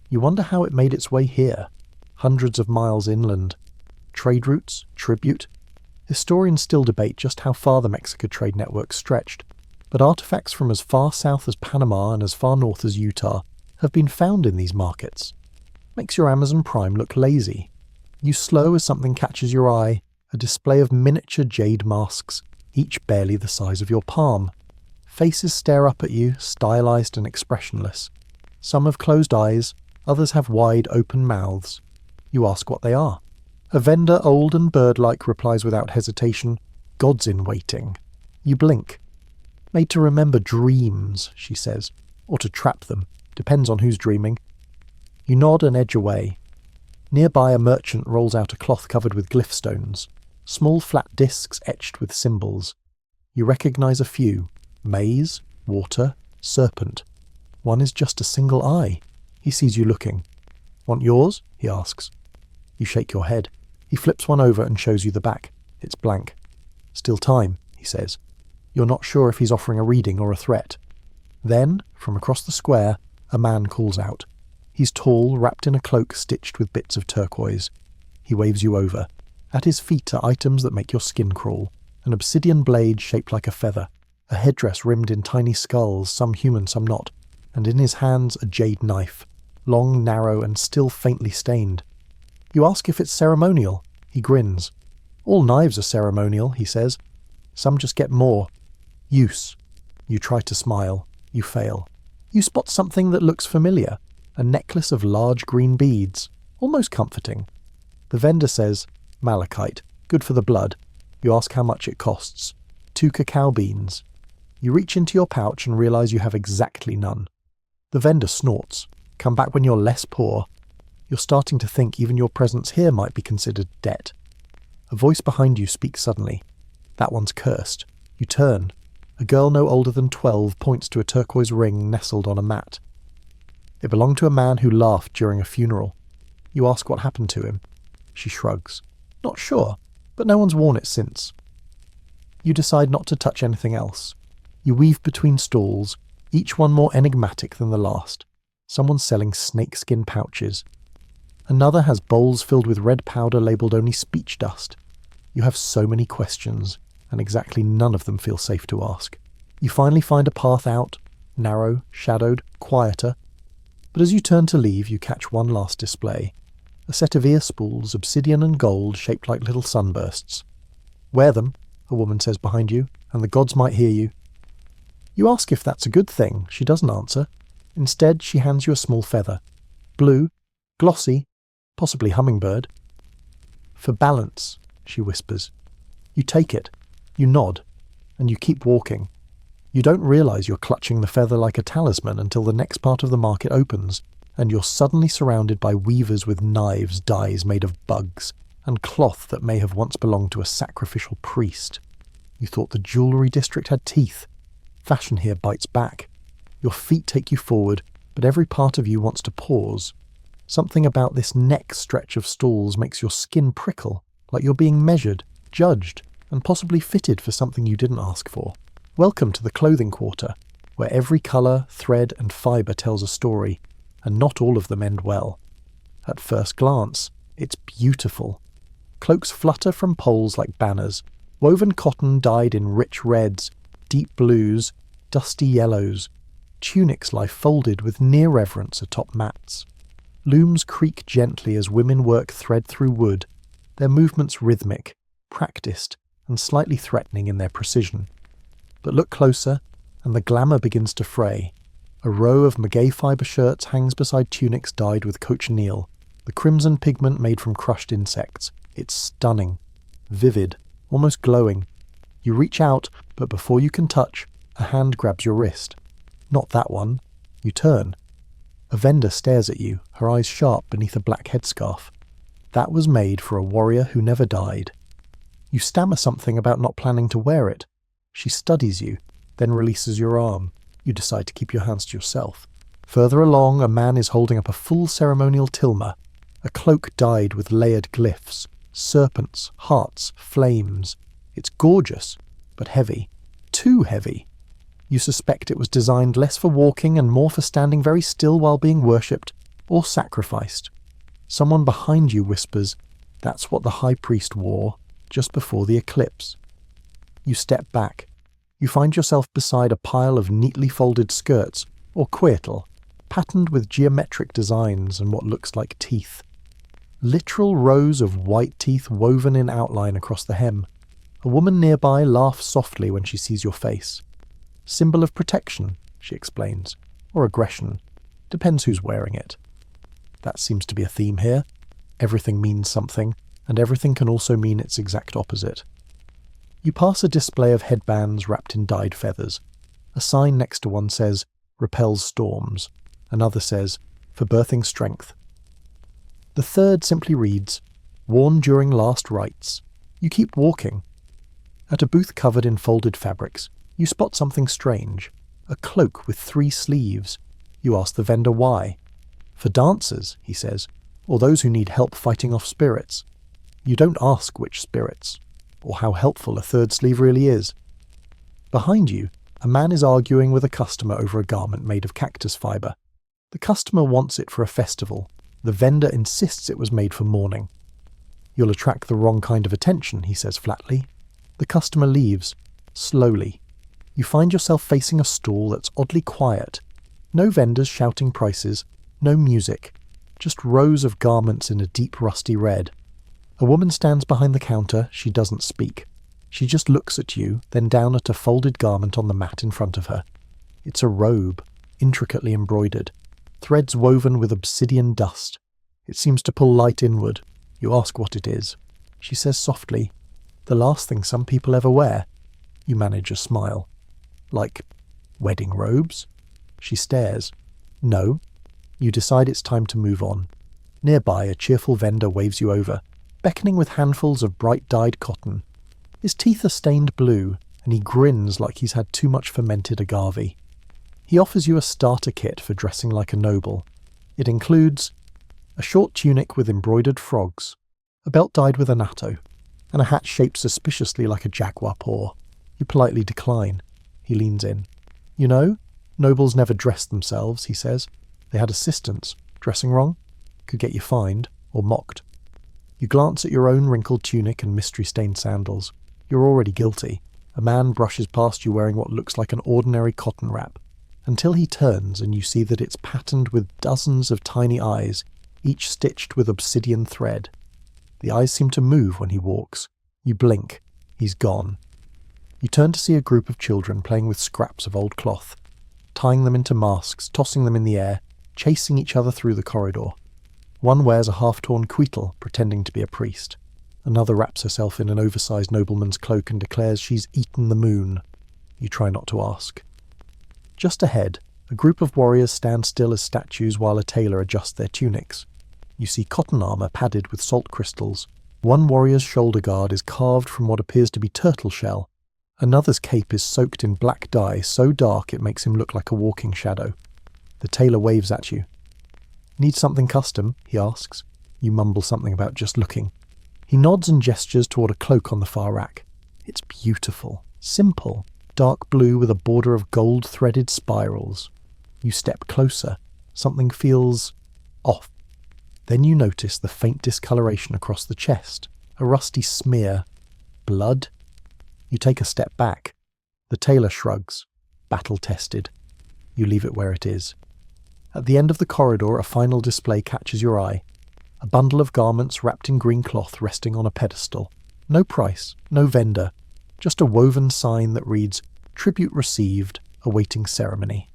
You wonder how it made its way here, hundreds of miles inland. Trade routes? Tribute? Historians still debate just how far the Mexico trade network stretched, but artifacts from as far south as Panama and as far north as Utah have been found in these markets. Makes your Amazon Prime look lazy. You slow as something catches your eye, a display of miniature jade masks, each barely the size of your palm. Faces stare up at you, stylized and expressionless. Some have closed eyes, others have wide open mouths. You ask what they are. A vendor, old and bird-like, replies without hesitation, "Gods in waiting." You blink. "Made to remember dreams," she says, "or to trap them. Depends on who's dreaming." You nod and edge away. Nearby, a merchant rolls out a cloth covered with glyph stones, small flat discs etched with symbols. You recognize a few: maze, water, serpent. One is just a single eye. He sees you looking. "Want yours?" he asks. You shake your head. He flips one over and shows you the back. It's blank. "Still time," he says. You're not sure if he's offering a reading or a threat. Then, from across the square, a man calls out. He's tall, wrapped in a cloak stitched with bits of turquoise. He waves you over. At his feet are items that make your skin crawl. An obsidian blade shaped like a feather, a headdress rimmed in tiny skulls, some human, some not, and in his hands a jade knife, long, narrow, and still faintly stained. You ask if it's ceremonial. He grins. "All knives are ceremonial," he says. "Some just get more. Use." You try to smile. You fail. You spot something that looks familiar, a necklace of large green beads, almost comforting. The vendor says, "Malachite, good for the blood." You ask how much it costs. 2 cacao beans. You reach into your pouch and realize you have exactly none. The vendor snorts. "Come back when you're less poor." You're starting to think even your presence here might be considered debt. A voice behind you speaks suddenly. "That one's cursed." You turn. A girl no older than 12 points to a turquoise ring nestled on a mat. It belonged to a man who laughed during a funeral. You ask what happened to him. She shrugs. "Not sure, but no one's worn it since." You decide not to touch anything else. You weave between stalls, each one more enigmatic than the last. Someone's selling snakeskin pouches. Another has bowls filled with red powder labelled only speech dust. You have so many questions, and exactly none of them feel safe to ask. You finally find a path out, narrow, shadowed, quieter. But as you turn to leave, you catch one last display. A set of ear spools, obsidian and gold, shaped like little sunbursts. "Wear them," a woman says behind you, "and the gods might hear you." You ask if that's a good thing. She doesn't answer. Instead, she hands you a small feather. Blue, glossy, possibly hummingbird. "For balance," she whispers. You take it. You nod. And you keep walking. You don't realize you're clutching the feather like a talisman until the next part of the market opens, and you're suddenly surrounded by weavers with knives, dyes made of bugs, and cloth that may have once belonged to a sacrificial priest. You thought the jewellery district had teeth. Fashion here bites back. Your feet take you forward, but every part of you wants to pause. Something about this next stretch of stalls makes your skin prickle, like you're being measured, judged, and possibly fitted for something you didn't ask for. Welcome to the clothing quarter, where every colour, thread, and fibre tells a story, and not all of them end well. At first glance, it's beautiful. Cloaks flutter from poles like banners, woven cotton dyed in rich reds, deep blues, dusty yellows. Tunics lie folded with near reverence atop mats. Looms creak gently as women work thread through wood, their movements rhythmic, practiced, and slightly threatening in their precision. But look closer, and the glamour begins to fray. A row of maguey fibre shirts hangs beside tunics dyed with cochineal, the crimson pigment made from crushed insects. It's stunning, vivid, almost glowing. You reach out, but before you can touch, a hand grabs your wrist. Not that one. You turn. A vendor stares at you, her eyes sharp beneath a black headscarf. That was made for a warrior who never died. You stammer something about not planning to wear it. She studies you, then releases your arm. You decide to keep your hands to yourself. Further along, a man is holding up a full ceremonial tilma, a cloak dyed with layered glyphs, serpents, hearts, flames. It's gorgeous, but heavy. Too heavy. You suspect it was designed less for walking and more for standing very still while being worshipped or sacrificed. Someone behind you whispers, "That's what the high priest wore just before the eclipse." You step back. You find yourself beside a pile of neatly folded skirts, or queertle, patterned with geometric designs and what looks like teeth. Literal rows of white teeth woven in outline across the hem. A woman nearby laughs softly when she sees your face. Symbol of protection, she explains, or aggression. Depends who's wearing it. That seems to be a theme here. Everything means something, and everything can also mean its exact opposite. You pass a display of headbands wrapped in dyed feathers. A sign next to one says, "Repels storms." Another says, "For birthing strength." The third simply reads, "Worn during last rites." You keep walking. At a booth covered in folded fabrics, you spot something strange. A cloak with 3 sleeves. You ask the vendor why. "For dancers," he says, "or those who need help fighting off spirits." You don't ask which spirits, or how helpful a third sleeve really is. Behind you, a man is arguing with a customer over a garment made of cactus fibre. The customer wants it for a festival. The vendor insists it was made for mourning. "You'll attract the wrong kind of attention," he says flatly. The customer leaves, slowly. You find yourself facing a stall that's oddly quiet. No vendors shouting prices, no music, just rows of garments in a deep rusty red. A woman stands behind the counter. She doesn't speak. She just looks at you, then down at a folded garment on the mat in front of her. It's a robe, intricately embroidered, threads woven with obsidian dust. It seems to pull light inward. You ask what it is. She says softly, "The last thing some people ever wear." You manage a smile. "Like wedding robes?" She stares. "No." You decide it's time to move on. Nearby, a cheerful vendor waves you over, beckoning with handfuls of bright-dyed cotton. His teeth are stained blue, and he grins like he's had too much fermented agave. He offers you a starter kit for dressing like a noble. It includes a short tunic with embroidered frogs, a belt dyed with anato, and a hat shaped suspiciously like a jaguar paw. You politely decline. He leans in. "You know, nobles never dressed themselves," he says. "They had assistants. Dressing wrong? Could get you fined, or mocked." You glance at your own wrinkled tunic and mystery-stained sandals. You're already guilty. A man brushes past you wearing what looks like an ordinary cotton wrap, until he turns and you see that it's patterned with dozens of tiny eyes, each stitched with obsidian thread. The eyes seem to move when he walks. You blink. He's gone. You turn to see a group of children playing with scraps of old cloth, tying them into masks, tossing them in the air, chasing each other through the corridor. One wears a half-torn queetle, pretending to be a priest. Another wraps herself in an oversized nobleman's cloak and declares she's eaten the moon. You try not to ask. Just ahead, a group of warriors stand still as statues while a tailor adjusts their tunics. You see cotton armor padded with salt crystals. One warrior's shoulder guard is carved from what appears to be turtle shell. Another's cape is soaked in black dye so dark it makes him look like a walking shadow. The tailor waves at you. "Need something custom?" he asks. You mumble something about just looking. He nods and gestures toward a cloak on the far rack. It's beautiful, simple, dark blue with a border of gold-threaded spirals. You step closer. Something feels off. Then you notice the faint discoloration across the chest, a rusty smear. Blood? You take a step back. The tailor shrugs. Battle-tested. You leave it where it is. At the end of the corridor, a final display catches your eye. A bundle of garments wrapped in green cloth resting on a pedestal. No price, no vendor, just a woven sign that reads, "Tribute received, awaiting ceremony."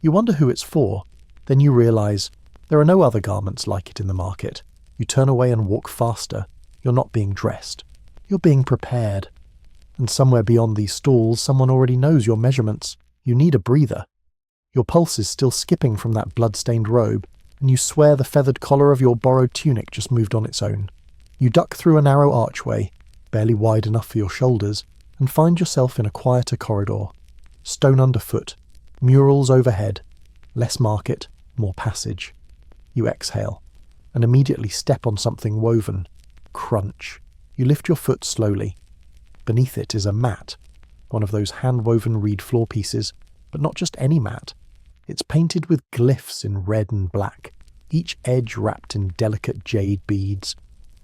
You wonder who it's for, then you realize there are no other garments like it in the market. You turn away and walk faster. You're not being dressed. You're being prepared. And somewhere beyond these stalls, someone already knows your measurements. You need a breather. Your pulse is still skipping from that blood-stained robe, and you swear the feathered collar of your borrowed tunic just moved on its own. You duck through a narrow archway, barely wide enough for your shoulders, and find yourself in a quieter corridor. Stone underfoot, murals overhead, less market, more passage. You exhale, and immediately step on something woven. Crunch. You lift your foot slowly. Beneath it is a mat, one of those hand-woven reed floor pieces, but not just any mat. It's painted with glyphs in red and black, each edge wrapped in delicate jade beads.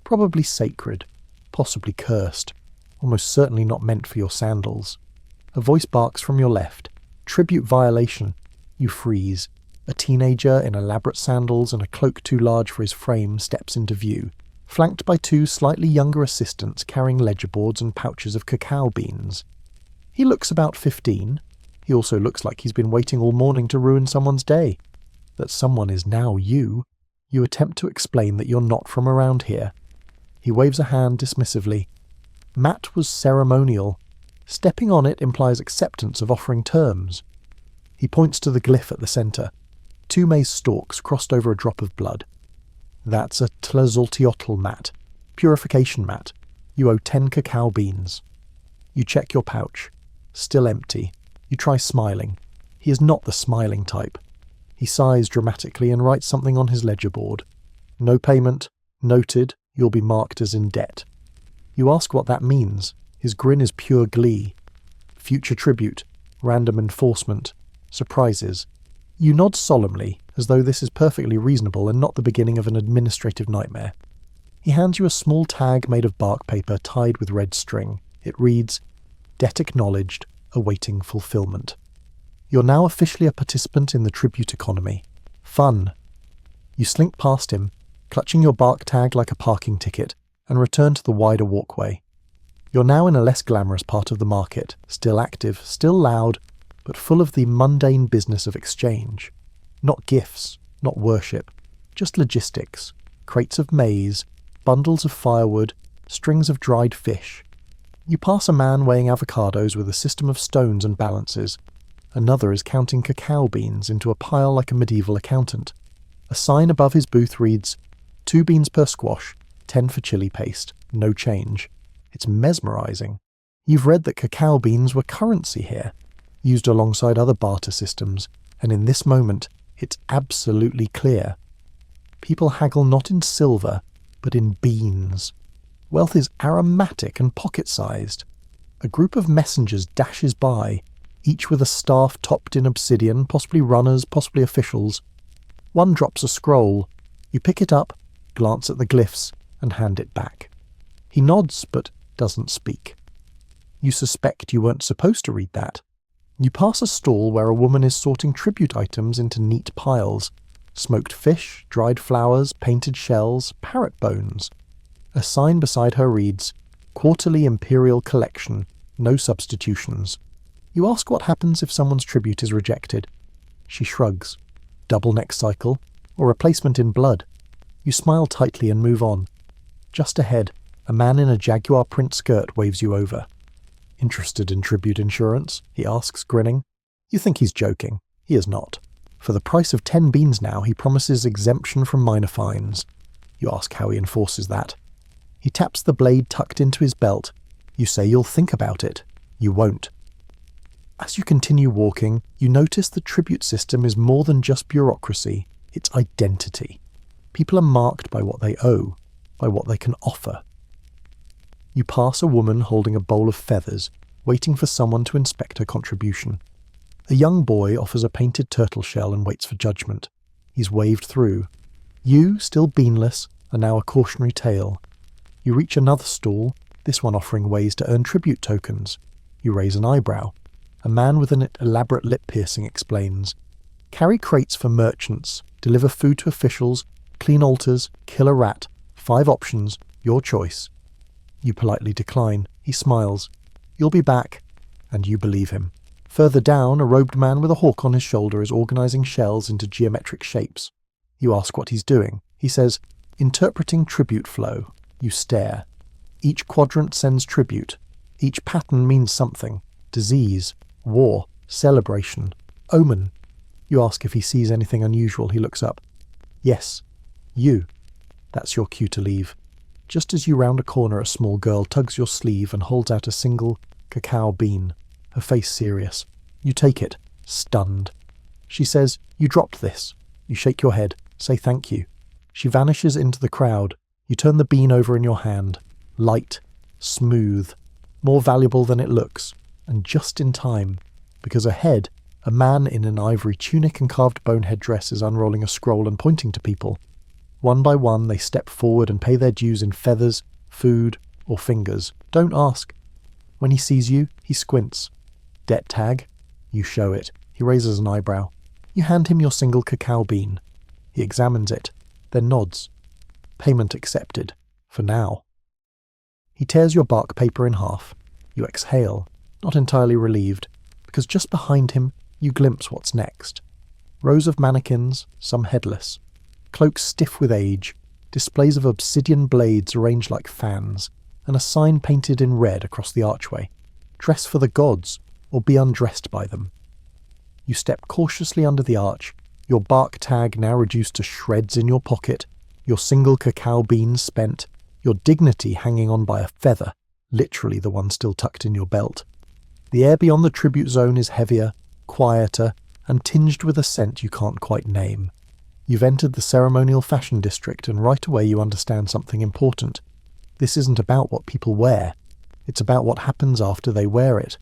Probably sacred, possibly cursed, almost certainly not meant for your sandals. A voice barks from your left. Tribute violation. You freeze. A teenager in elaborate sandals and a cloak too large for his frame steps into view, flanked by two slightly younger assistants carrying ledger boards and pouches of cacao beans. He looks about 15. He also looks like he's been waiting all morning to ruin someone's day. That someone is now you. You attempt to explain that you're not from around here. He waves a hand dismissively. Matt was ceremonial. Stepping on it implies acceptance of offering terms. He points to the glyph at the centre. 2 maize stalks crossed over a drop of blood. That's a Tenochtitlan mat. Purification mat. You owe 10 cacao beans. You check your pouch. Still empty. You try smiling. He is not the smiling type. He sighs dramatically and writes something on his ledger board. No payment. Noted. You'll be marked as in debt. You ask what that means. His grin is pure glee. Future tribute. Random enforcement. Surprises. You nod solemnly, as though this is perfectly reasonable and not the beginning of an administrative nightmare. He hands you a small tag made of bark paper tied with red string. It reads, "Debt acknowledged, awaiting fulfillment." You're now officially a participant in the tribute economy. Fun. You slink past him, clutching your bark tag like a parking ticket, and return to the wider walkway. You're now in a less glamorous part of the market, still active, still loud, but full of the mundane business of exchange. Not gifts, not worship, just logistics. Crates of maize, bundles of firewood, strings of dried fish. You pass a man weighing avocados with a system of stones and balances. Another is counting cacao beans into a pile like a medieval accountant. A sign above his booth reads, 2 beans per squash, 10 for chili paste, no change. It's mesmerizing. You've read that cacao beans were currency here, used alongside other barter systems, and in this moment, it's absolutely clear. People haggle not in silver, but in beans. Wealth is aromatic and pocket-sized. A group of messengers dashes by, each with a staff topped in obsidian, possibly runners, possibly officials. One drops a scroll. You pick it up, glance at the glyphs, and hand it back. He nods, but doesn't speak. You suspect you weren't supposed to read that. You pass a stall where a woman is sorting tribute items into neat piles. Smoked fish, dried flowers, painted shells, parrot bones. A sign beside her reads, "Quarterly Imperial Collection, no substitutions." You ask what happens if someone's tribute is rejected. She shrugs. Double neck cycle, or replacement in blood. You smile tightly and move on. Just ahead, a man in a jaguar print skirt waves you over. "Interested in tribute insurance?" he asks, grinning. You think he's joking. He is not. For the price of 10 beans now, he promises exemption from minor fines. You ask how he enforces that. He taps the blade tucked into his belt. You say you'll think about it. You won't. As you continue walking, you notice the tribute system is more than just bureaucracy. It's identity. People are marked by what they owe, by what they can offer. You pass a woman holding a bowl of feathers, waiting for someone to inspect her contribution. A young boy offers a painted turtle shell and waits for judgment. He's waved through. You, still beanless, are now a cautionary tale. You reach another stall, this one offering ways to earn tribute tokens. You raise an eyebrow. A man with an elaborate lip piercing explains, "Carry crates for merchants, deliver food to officials, clean altars, kill a rat. 5 options, your choice." You politely decline. He smiles. "You'll be back." And you believe him. Further down, a robed man with a hawk on his shoulder is organising shells into geometric shapes. You ask what he's doing. He says, "Interpreting tribute flow." You stare. Each quadrant sends tribute. Each pattern means something. Disease, war, celebration, omen. You ask if he sees anything unusual. He looks up. Yes, you. That's your cue to leave. Just as you round a corner, a small girl tugs your sleeve and holds out a single cacao bean, her face serious. You take it, stunned. She says, "You dropped this." You shake your head, say thank you. She vanishes into the crowd. You turn the bean over in your hand. Light, smooth, more valuable than it looks, and just in time, because ahead, a man in an ivory tunic and carved bone headdress is unrolling a scroll and pointing to people. One by one, they step forward and pay their dues in feathers, food, or fingers. Don't ask. When he sees you, he squints. Debt tag? You show it. He raises an eyebrow. You hand him your single cacao bean. He examines it, then nods. Payment accepted. For now. He tears your bark paper in half. You exhale, not entirely relieved, because just behind him you glimpse what's next. Rows of mannequins, some headless. Cloaks stiff with age, displays of obsidian blades arranged like fans, and a sign painted in red across the archway. Dress for the gods, or be undressed by them. You step cautiously under the arch, your bark tag now reduced to shreds in your pocket, your single cacao bean spent, your dignity hanging on by a feather, literally the one still tucked in your belt. The air beyond the tribute zone is heavier, quieter, and tinged with a scent you can't quite name. You've entered the ceremonial fashion district, and right away you understand something important. This isn't about what people wear. It's about what happens after they wear it.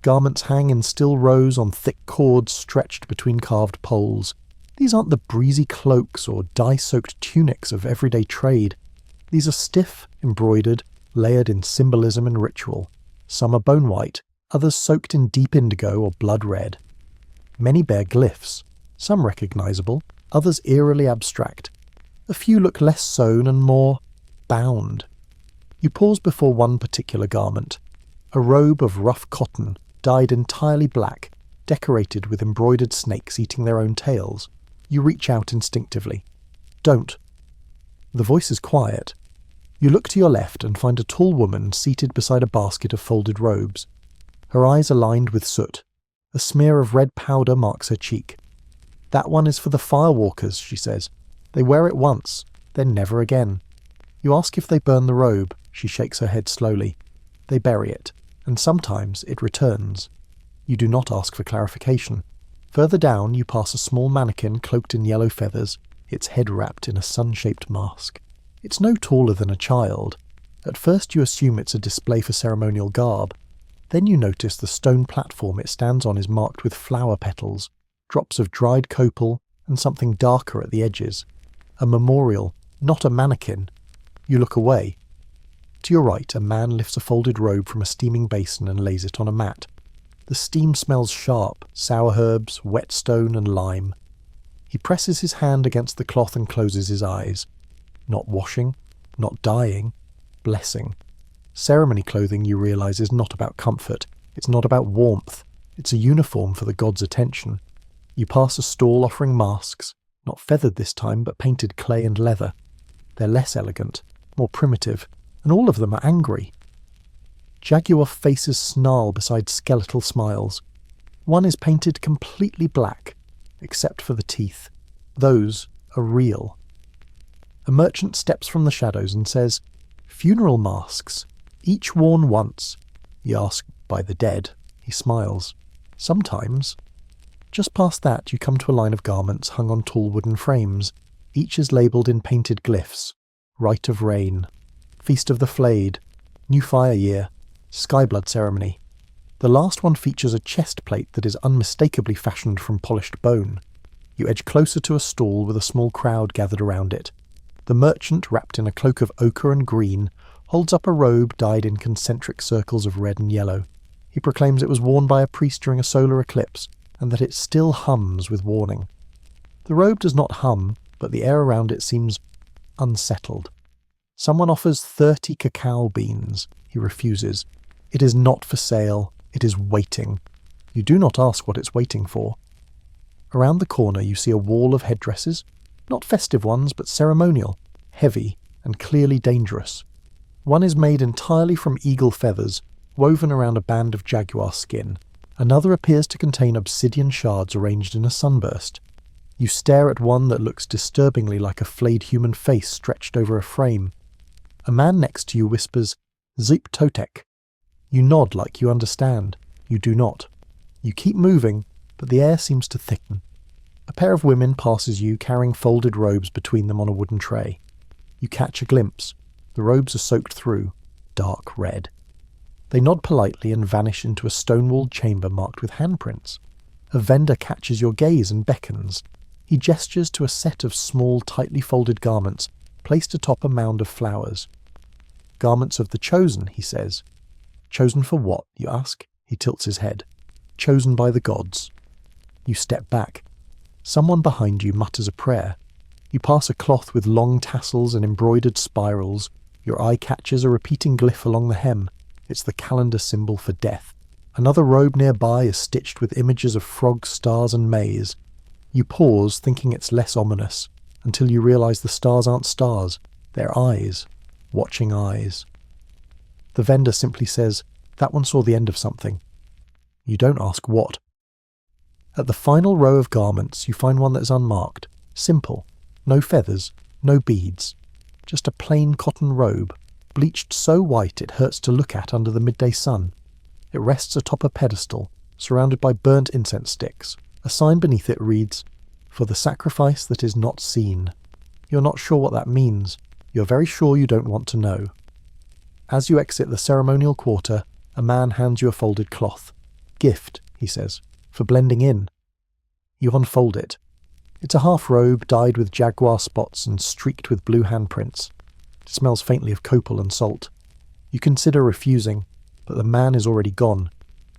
Garments hang in still rows on thick cords stretched between carved poles. These aren't the breezy cloaks or dye-soaked tunics of everyday trade. These are stiff, embroidered, layered in symbolism and ritual. Some are bone white, others soaked in deep indigo or blood red. Many bear glyphs, some recognizable, others eerily abstract. A few look less sewn and more bound. You pause before one particular garment, a robe of rough cotton, dyed entirely black, decorated with embroidered snakes eating their own tails. You reach out instinctively. Don't. The voice is quiet. You look to your left and find a tall woman seated beside a basket of folded robes. Her eyes are lined with soot. A smear of red powder marks her cheek. "That one is for the firewalkers," she says. "They wear it once, then never again." You ask if they burn the robe. She shakes her head slowly. They bury it, and sometimes it returns. You do not ask for clarification. Further down, you pass a small mannequin cloaked in yellow feathers, its head wrapped in a sun-shaped mask. It's no taller than a child. At first you assume it's a display for ceremonial garb. Then you notice the stone platform it stands on is marked with flower petals, drops of dried copal, and something darker at the edges. A memorial, not a mannequin. You look away. To your right, a man lifts a folded robe from a steaming basin and lays it on a mat. The steam smells sharp, sour herbs, whetstone, and lime. He presses his hand against the cloth and closes his eyes. Not washing, not dyeing, blessing. Ceremony clothing, you realize, is not about comfort. It's not about warmth. It's a uniform for the god's attention. You pass a stall offering masks, not feathered this time, but painted clay and leather. They're less elegant, more primitive, and all of them are angry. Jaguar faces snarl beside skeletal smiles. One is painted completely black, except for the teeth. Those are real. A merchant steps from the shadows and says, "Funeral masks, each worn once." You ask, "By the dead?" He smiles. "Sometimes." Just past that, you come to a line of garments hung on tall wooden frames. Each is labelled in painted glyphs. Rite of Rain, Feast of the Flayed, New Fire Year, Skyblood Ceremony. The last one features a chest plate that is unmistakably fashioned from polished bone. You edge closer to a stall with a small crowd gathered around it. The merchant, wrapped in a cloak of ochre and green, holds up a robe dyed in concentric circles of red and yellow. He proclaims it was worn by a priest during a solar eclipse, and that it still hums with warning. The robe does not hum, but the air around it seems unsettled. Someone offers 30 cacao beans. He refuses. It is not for sale. It is waiting. You do not ask what it's waiting for. Around the corner you see a wall of headdresses, not festive ones, but ceremonial, heavy and clearly dangerous. One is made entirely from eagle feathers, woven around a band of jaguar skin. Another appears to contain obsidian shards arranged in a sunburst. You stare at one that looks disturbingly like a flayed human face stretched over a frame. A man next to you whispers, "Zip totek." You nod like you understand. You do not. You keep moving, but the air seems to thicken. A pair of women passes you carrying folded robes between them on a wooden tray. You catch a glimpse. The robes are soaked through, dark red. They nod politely and vanish into a stone-walled chamber marked with handprints. A vendor catches your gaze and beckons. He gestures to a set of small, tightly folded garments placed atop a mound of flowers. "Garments of the chosen," he says. "Chosen for what?" you ask. He tilts his head. "Chosen by the gods." You step back. Someone behind you mutters a prayer. You pass a cloth with long tassels and embroidered spirals. Your eye catches a repeating glyph along the hem. It's the calendar symbol for death. Another robe nearby is stitched with images of frogs, stars, and maize. You pause, thinking it's less ominous, until you realize the stars aren't stars. They're eyes. Watching eyes. The vendor simply says, "That one saw the end of something." You don't ask what. At the final row of garments, you find one that is unmarked. Simple. No feathers. No beads. Just a plain cotton robe, bleached so white it hurts to look at under the midday sun. It rests atop a pedestal, surrounded by burnt incense sticks. A sign beneath it reads, "For the sacrifice that is not seen." You're not sure what that means. You're very sure you don't want to know. As you exit the ceremonial quarter, a man hands you a folded cloth. "Gift," he says, "for blending in." You unfold it. It's a half robe dyed with jaguar spots and streaked with blue handprints. It smells faintly of copal and salt. You consider refusing, but the man is already gone.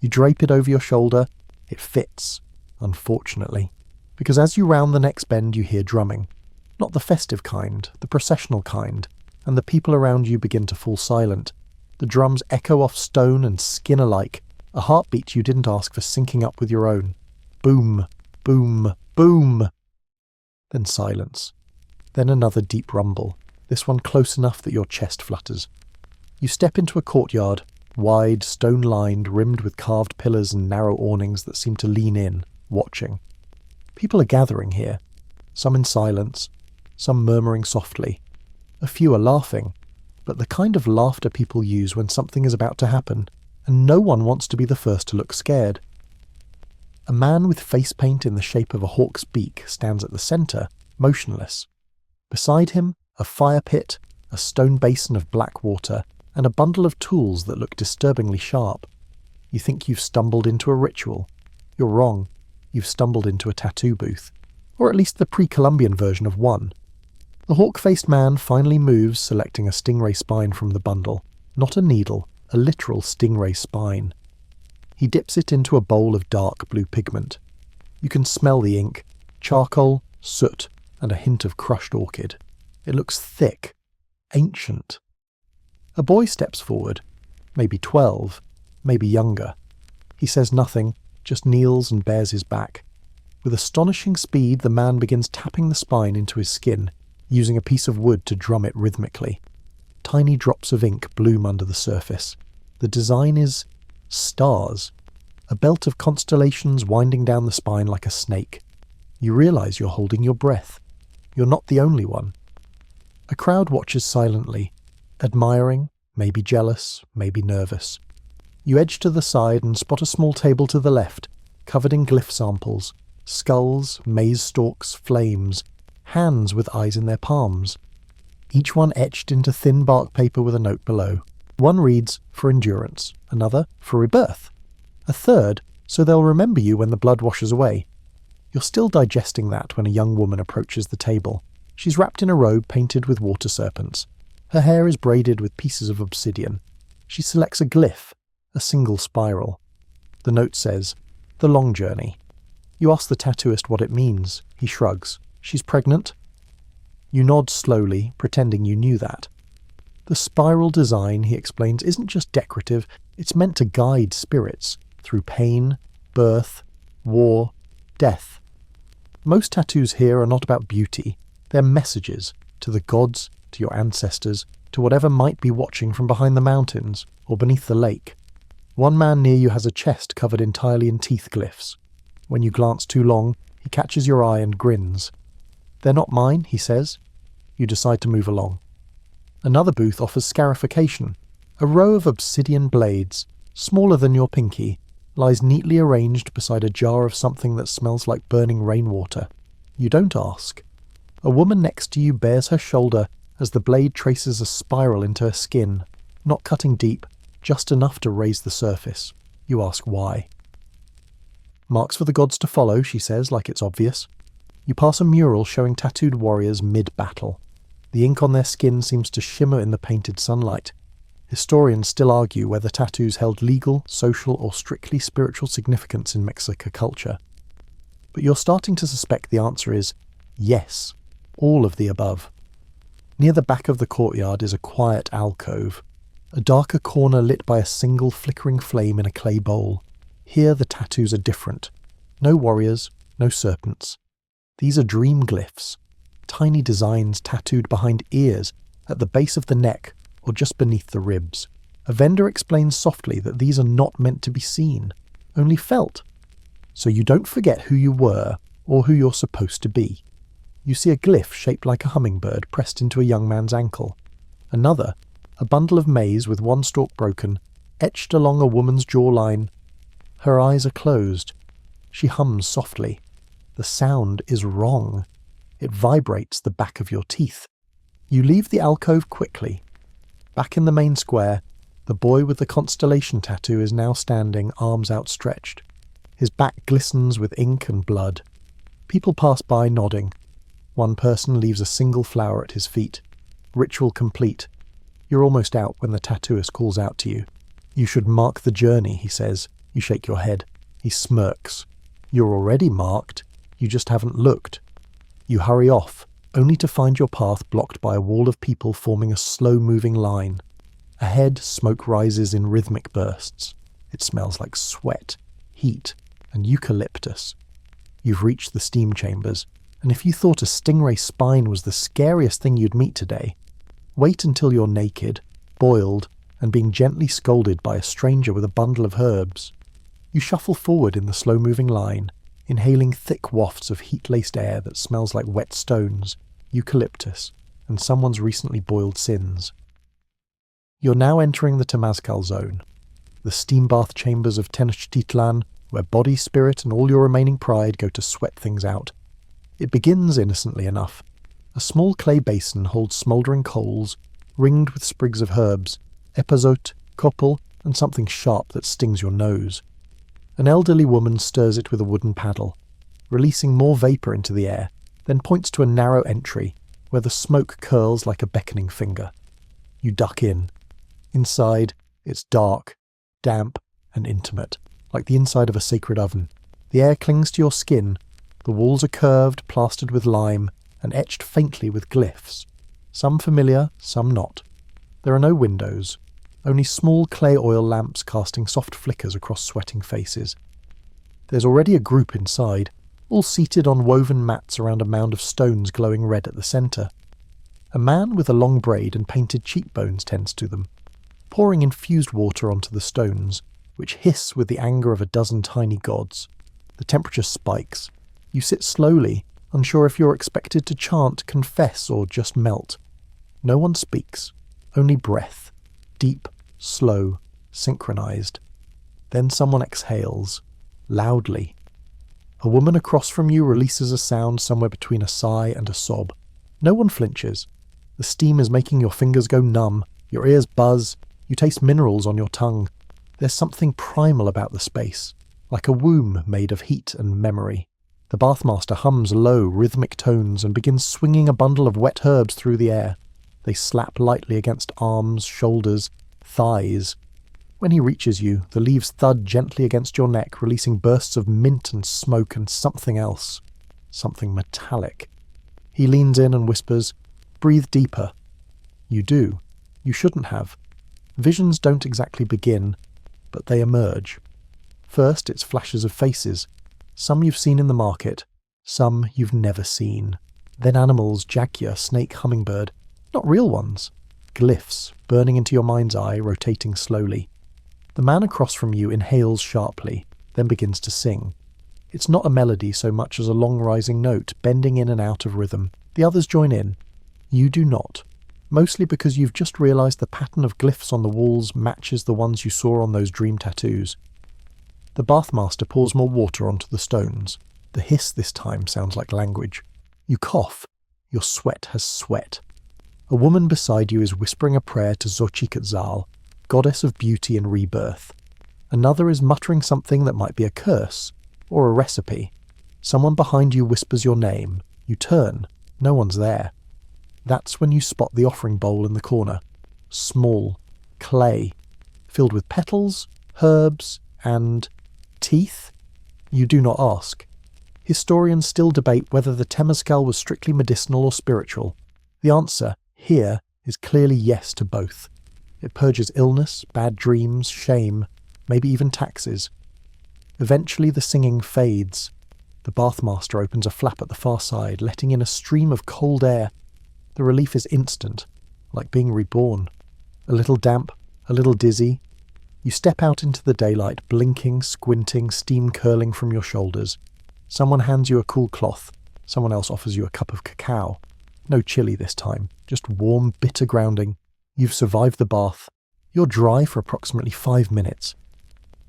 You drape it over your shoulder. It fits, unfortunately, because as you round the next bend you hear drumming. Not the festive kind, the processional kind, and the people around you begin to fall silent. The drums echo off stone and skin alike, a heartbeat you didn't ask for syncing up with your own. Boom, boom, boom. Then silence. Then another deep rumble, this one close enough that your chest flutters. You step into a courtyard, wide, stone-lined, rimmed with carved pillars and narrow awnings that seem to lean in, watching. People are gathering here, some in silence, some murmuring softly. A few are laughing, but the kind of laughter people use when something is about to happen, and no one wants to be the first to look scared. A man with face paint in the shape of a hawk's beak stands at the centre, motionless. Beside him, a fire pit, a stone basin of black water, and a bundle of tools that look disturbingly sharp. You think you've stumbled into a ritual. You're wrong. You've stumbled into a tattoo booth. Or at least the pre-Columbian version of one. The hawk-faced man finally moves, selecting a stingray spine from the bundle. Not a needle, a literal stingray spine. He dips it into a bowl of dark blue pigment. You can smell the ink, charcoal, soot, and a hint of crushed orchid. It looks thick, ancient. A boy steps forward, maybe 12, maybe younger. He says nothing, just kneels and bares his back. With astonishing speed, the man begins tapping the spine into his skin, using a piece of wood to drum it rhythmically. Tiny drops of ink bloom under the surface. The design is stars, a belt of constellations winding down the spine like a snake. You realise you're holding your breath. You're not the only one. A crowd watches silently, admiring, maybe jealous, maybe nervous. You edge to the side and spot a small table to the left, covered in glyph samples, skulls, maize stalks, flames, hands with eyes in their palms. Each one etched into thin bark paper with a note below. One reads, "For endurance," another, "For rebirth," a third, "So they'll remember you when the blood washes away." You're still digesting that when a young woman approaches the table. She's wrapped in a robe painted with water serpents. Her hair is braided with pieces of obsidian. She selects a glyph, a single spiral. The note says, "The long journey." You ask the tattooist what it means. He shrugs. "She's pregnant?" You nod slowly, pretending you knew that. The spiral design, he explains, isn't just decorative, it's meant to guide spirits through pain, birth, war, death. Most tattoos here are not about beauty. They're messages to the gods, to your ancestors, to whatever might be watching from behind the mountains or beneath the lake. One man near you has a chest covered entirely in teeth glyphs. When you glance too long, he catches your eye and grins. "They're not mine," he says. You decide to move along. Another booth offers scarification. A row of obsidian blades, smaller than your pinky, lies neatly arranged beside a jar of something that smells like burning rainwater. You don't ask. A woman next to you bares her shoulder as the blade traces a spiral into her skin, not cutting deep, just enough to raise the surface. You ask why. "Marks for the gods to follow," she says, like it's obvious. You pass a mural showing tattooed warriors mid-battle. The ink on their skin seems to shimmer in the painted sunlight. Historians still argue whether tattoos held legal, social, or strictly spiritual significance in Mexican culture. But you're starting to suspect the answer is yes, all of the above. Near the back of the courtyard is a quiet alcove, a darker corner lit by a single flickering flame in a clay bowl. Here the tattoos are different. No warriors, no serpents. These are dream glyphs, tiny designs tattooed behind ears, at the base of the neck, or just beneath the ribs. A vendor explains softly that these are not meant to be seen, only felt. So you don't forget who you were, or who you're supposed to be. You see a glyph shaped like a hummingbird pressed into a young man's ankle. Another, a bundle of maize with one stalk broken, etched along a woman's jawline. Her eyes are closed. She hums softly. The sound is wrong. It vibrates the back of your teeth. You leave the alcove quickly. Back in the main square, the boy with the constellation tattoo is now standing, arms outstretched. His back glistens with ink and blood. People pass by nodding. One person leaves a single flower at his feet. Ritual complete. You're almost out when the tattooist calls out to you. "You should mark the journey," he says. You shake your head. He smirks. You're already marked. You just haven't looked. You hurry off, only to find your path blocked by a wall of people forming a slow-moving line. Ahead, smoke rises in rhythmic bursts. It smells like sweat, heat, and eucalyptus. You've reached the steam chambers, and if you thought a stingray spine was the scariest thing you'd meet today, wait until you're naked, boiled, and being gently scolded by a stranger with a bundle of herbs. You shuffle forward in the slow-moving line, inhaling thick wafts of heat-laced air that smells like wet stones, eucalyptus, and someone's recently boiled sins. You're now entering the Temazcal zone, the steam bath chambers of Tenochtitlan, where body, spirit, and all your remaining pride go to sweat things out. It begins innocently enough. A small clay basin holds smouldering coals, ringed with sprigs of herbs, epazote, copal, and something sharp that stings your nose. An elderly woman stirs it with a wooden paddle, releasing more vapour into the air, then points to a narrow entry, where the smoke curls like a beckoning finger. You duck in. Inside, it's dark, damp, and intimate, like the inside of a sacred oven. The air clings to your skin. The walls are curved, plastered with lime, and etched faintly with glyphs. Some familiar, some not. There are no windows, only small clay oil lamps casting soft flickers across sweating faces. There's already a group inside, all seated on woven mats around a mound of stones glowing red at the centre. A man with a long braid and painted cheekbones tends to them, pouring infused water onto the stones, which hiss with the anger of a dozen tiny gods. The temperature spikes. You sit slowly, unsure if you're expected to chant, confess, or just melt. No one speaks, only breath, deep, slow, synchronized. Then someone exhales, loudly. A woman across from you releases a sound somewhere between a sigh and a sob. No one flinches. The steam is making your fingers go numb, your ears buzz, you taste minerals on your tongue. There's something primal about the space, like a womb made of heat and memory. The bathmaster hums low, rhythmic tones and begins swinging a bundle of wet herbs through the air. They slap lightly against arms, shoulders, thighs. When he reaches you, the leaves thud gently against your neck, releasing bursts of mint and smoke and something else. Something metallic. He leans in and whispers, "Breathe deeper." You do. You shouldn't have. Visions don't exactly begin, but they emerge. First, it's flashes of faces. Some you've seen in the market, some you've never seen. Then animals, jaguar, snake, hummingbird. Not real ones. Glyphs, burning into your mind's eye, rotating slowly. The man across from you inhales sharply, then begins to sing. It's not a melody so much as a long rising note, bending in and out of rhythm. The others join in. You do not. Mostly because you've just realised the pattern of glyphs on the walls matches the ones you saw on those dream tattoos. The bathmaster pours more water onto the stones. The hiss this time sounds like language. You cough. Your sweat has sweat. A woman beside you is whispering a prayer to Xochiquetzal, goddess of beauty and rebirth. Another is muttering something that might be a curse, or a recipe. Someone behind you whispers your name. You turn. No one's there. That's when you spot the offering bowl in the corner. Small. Clay. Filled with petals, herbs, and teeth? You do not ask. Historians still debate whether the temescal was strictly medicinal or spiritual. The answer, here, is clearly yes to both. It purges illness, bad dreams, shame, maybe even taxes. Eventually the singing fades. The bathmaster opens a flap at the far side, letting in a stream of cold air. The relief is instant, like being reborn. A little damp, a little dizzy. You step out into the daylight, blinking, squinting, steam curling from your shoulders. Someone hands you a cool cloth. Someone else offers you a cup of cacao. No chili this time, just warm, bitter grounding. You've survived the bath. You're dry for approximately 5 minutes.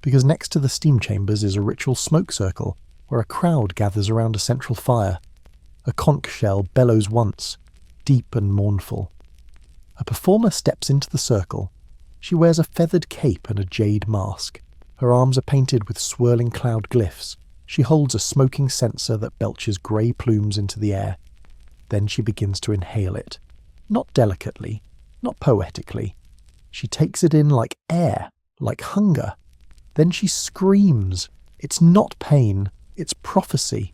Because next to the steam chambers is a ritual smoke circle, where a crowd gathers around a central fire. A conch shell bellows once, deep and mournful. A performer steps into the circle. She wears a feathered cape and a jade mask. Her arms are painted with swirling cloud glyphs. She holds a smoking censer that belches grey plumes into the air. Then she begins to inhale it. Not delicately, not poetically. She takes it in like air, like hunger. Then she screams. It's not pain, it's prophecy.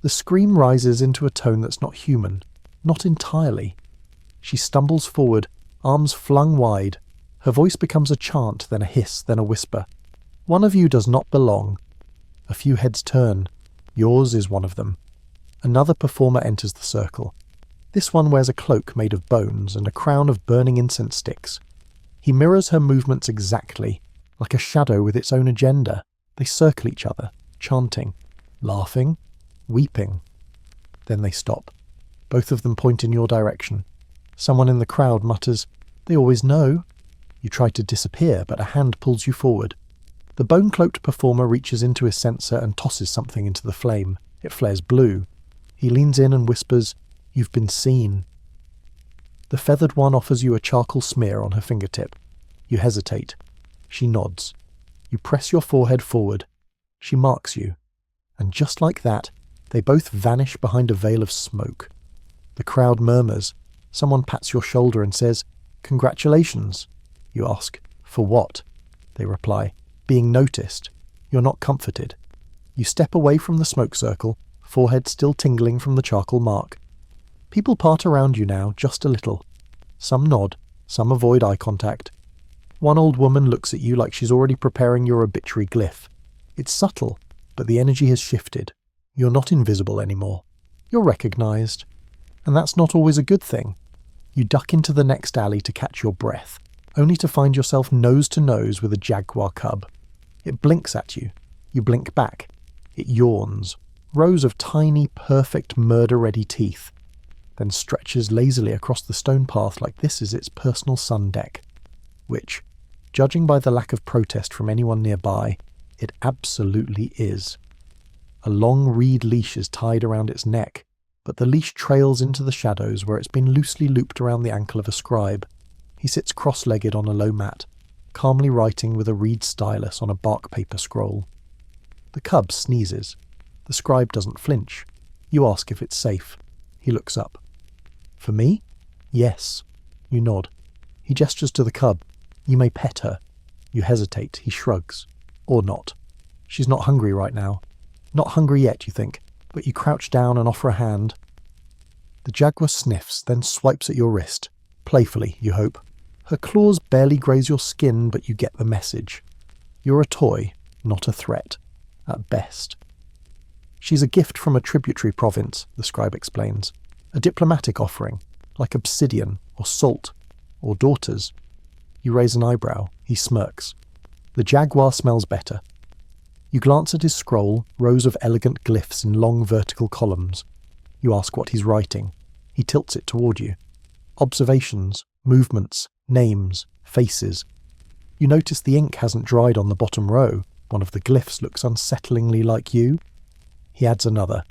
The scream rises into a tone that's not human, not entirely. She stumbles forward, arms flung wide. Her voice becomes a chant, then a hiss, then a whisper. One of you does not belong. A few heads turn. Yours is one of them. Another performer enters the circle. This one wears a cloak made of bones and a crown of burning incense sticks. He mirrors her movements exactly, like a shadow with its own agenda. They circle each other, chanting, laughing, weeping. Then they stop. Both of them point in your direction. Someone in the crowd mutters, "They always know." You try to disappear, but a hand pulls you forward. The bone-cloaked performer reaches into his censer and tosses something into the flame. It flares blue. He leans in and whispers, "You've been seen." The feathered one offers you a charcoal smear on her fingertip. You hesitate. She nods. You press your forehead forward. She marks you. And just like that, they both vanish behind a veil of smoke. The crowd murmurs. Someone pats your shoulder and says, "Congratulations." You ask, "For what?" They reply, "Being noticed." You're not comforted. You step away from the smoke circle, forehead still tingling from the charcoal mark. People part around you now, just a little. Some nod, some avoid eye contact. One old woman looks at you like she's already preparing your obituary glyph. It's subtle, but the energy has shifted. You're not invisible anymore. You're recognized. And that's not always a good thing. You duck into the next alley to catch your breath, only to find yourself nose to nose with a jaguar cub. It blinks at you. You blink back. It yawns. Rows of tiny, perfect, murder-ready teeth. Then stretches lazily across the stone path like this is its personal sun deck. Which, judging by the lack of protest from anyone nearby, it absolutely is. A long reed leash is tied around its neck, but the leash trails into the shadows where it's been loosely looped around the ankle of a scribe. He sits cross-legged on a low mat, calmly writing with a reed stylus on a bark paper scroll. The cub sneezes. The scribe doesn't flinch. You ask if it's safe. He looks up. "For me?" "Yes." You nod. He gestures to the cub. "You may pet her." You hesitate. He shrugs. Or not. She's not hungry right now. Not hungry yet, you think, but you crouch down and offer a hand. The jaguar sniffs, then swipes at your wrist. Playfully, you hope. Her claws barely graze your skin, but you get the message. You're a toy, not a threat. At best. She's a gift from a tributary province, the scribe explains. A diplomatic offering, like obsidian, or salt, or daughters. You raise an eyebrow. He smirks. The jaguar smells better. You glance at his scroll, rows of elegant glyphs in long vertical columns. You ask what he's writing. He tilts it toward you. Observations, movements, names, faces. You notice the ink hasn't dried on the bottom row. One of the glyphs looks unsettlingly like you. He adds another.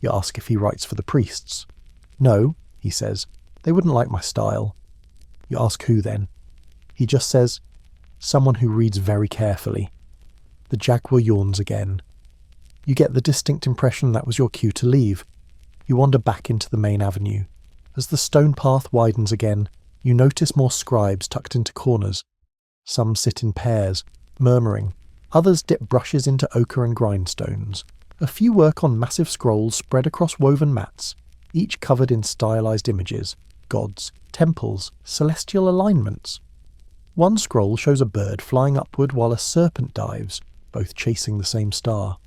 You ask if he writes for the priests. No, he says. They wouldn't like my style. You ask who then. He just says, someone who reads very carefully. The jaguar yawns again. You get the distinct impression that was your cue to leave. You wander back into the main avenue. As the stone path widens again, you notice more scribes tucked into corners. Some sit in pairs, murmuring. Others dip brushes into ochre and grindstones. A few work on massive scrolls spread across woven mats, each covered in stylized images, gods, temples, celestial alignments. One scroll shows a bird flying upward while a serpent dives, both chasing the same star.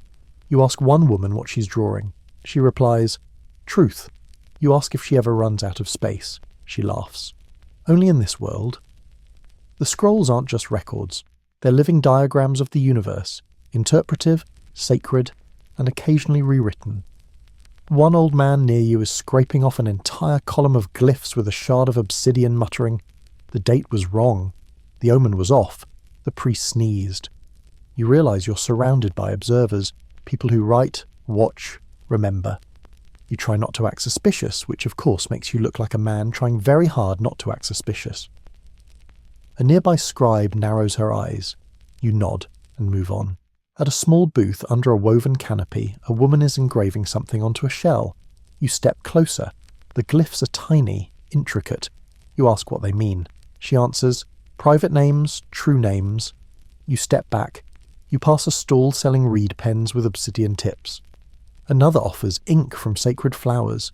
You ask one woman what she's drawing. She replies, truth. You ask if she ever runs out of space. She laughs. Only in this world. The scrolls aren't just records. They're living diagrams of the universe, interpretive, sacred, and occasionally rewritten. One old man near you is scraping off an entire column of glyphs with a shard of obsidian, muttering, the date was wrong. The omen was off. The priest sneezed. You realize you're surrounded by observers, people who write, watch, remember. You try not to act suspicious, which of course makes you look like a man trying very hard not to act suspicious. A nearby scribe narrows her eyes. You nod and move on. At a small booth under a woven canopy, a woman is engraving something onto a shell. You step closer. The glyphs are tiny, intricate. You ask what they mean. She answers, private names, true names. You step back. You pass a stall selling reed pens with obsidian tips. Another offers ink from sacred flowers.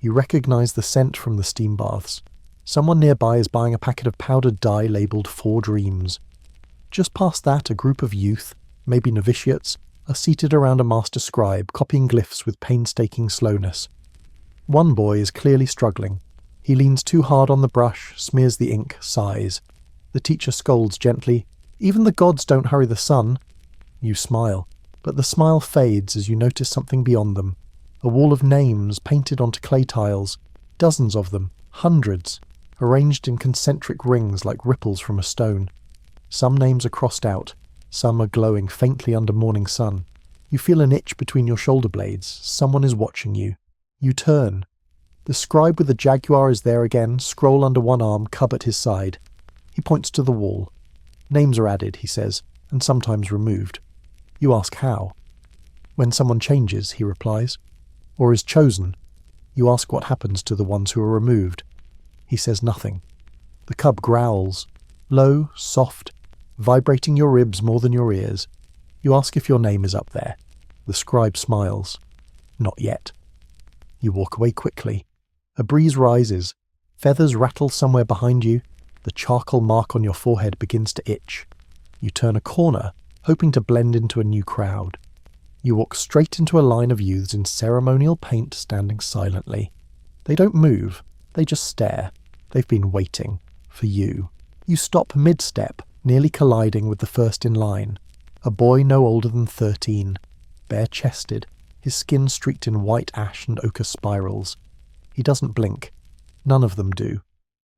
You recognize the scent from the steam baths. Someone nearby is buying a packet of powdered dye labelled 4 Dreams. Just past that, a group of youth, maybe novitiates, are seated around a master scribe copying glyphs with painstaking slowness. One boy is clearly struggling. He leans too hard on the brush, smears the ink, sighs. The teacher scolds gently, even the gods don't hurry the sun. You smile, but the smile fades as you notice something beyond them. A wall of names painted onto clay tiles, dozens of them, hundreds, arranged in concentric rings like ripples from a stone. Some names are crossed out, some are glowing faintly under morning sun. You feel an itch between your shoulder blades. Someone is watching you. You turn. The scribe with the jaguar is there again, scroll under one arm, cub at his side. He points to the wall. Names are added, he says, and sometimes removed. You ask how. When someone changes, he replies, or is chosen. You ask what happens to the ones who are removed. He says nothing. The cub growls, low, soft, vibrating your ribs more than your ears. You ask if your name is up there. The scribe smiles. Not yet. You walk away quickly. A breeze rises. Feathers rattle somewhere behind you. The charcoal mark on your forehead begins to itch. You turn a corner, hoping to blend into a new crowd. You walk straight into a line of youths in ceremonial paint standing silently. They don't move. They just stare. They've been waiting. For you. You stop mid-step, nearly colliding with the first in line. A boy no older than 13, bare-chested, his skin streaked in white ash and ochre spirals. He doesn't blink. None of them do.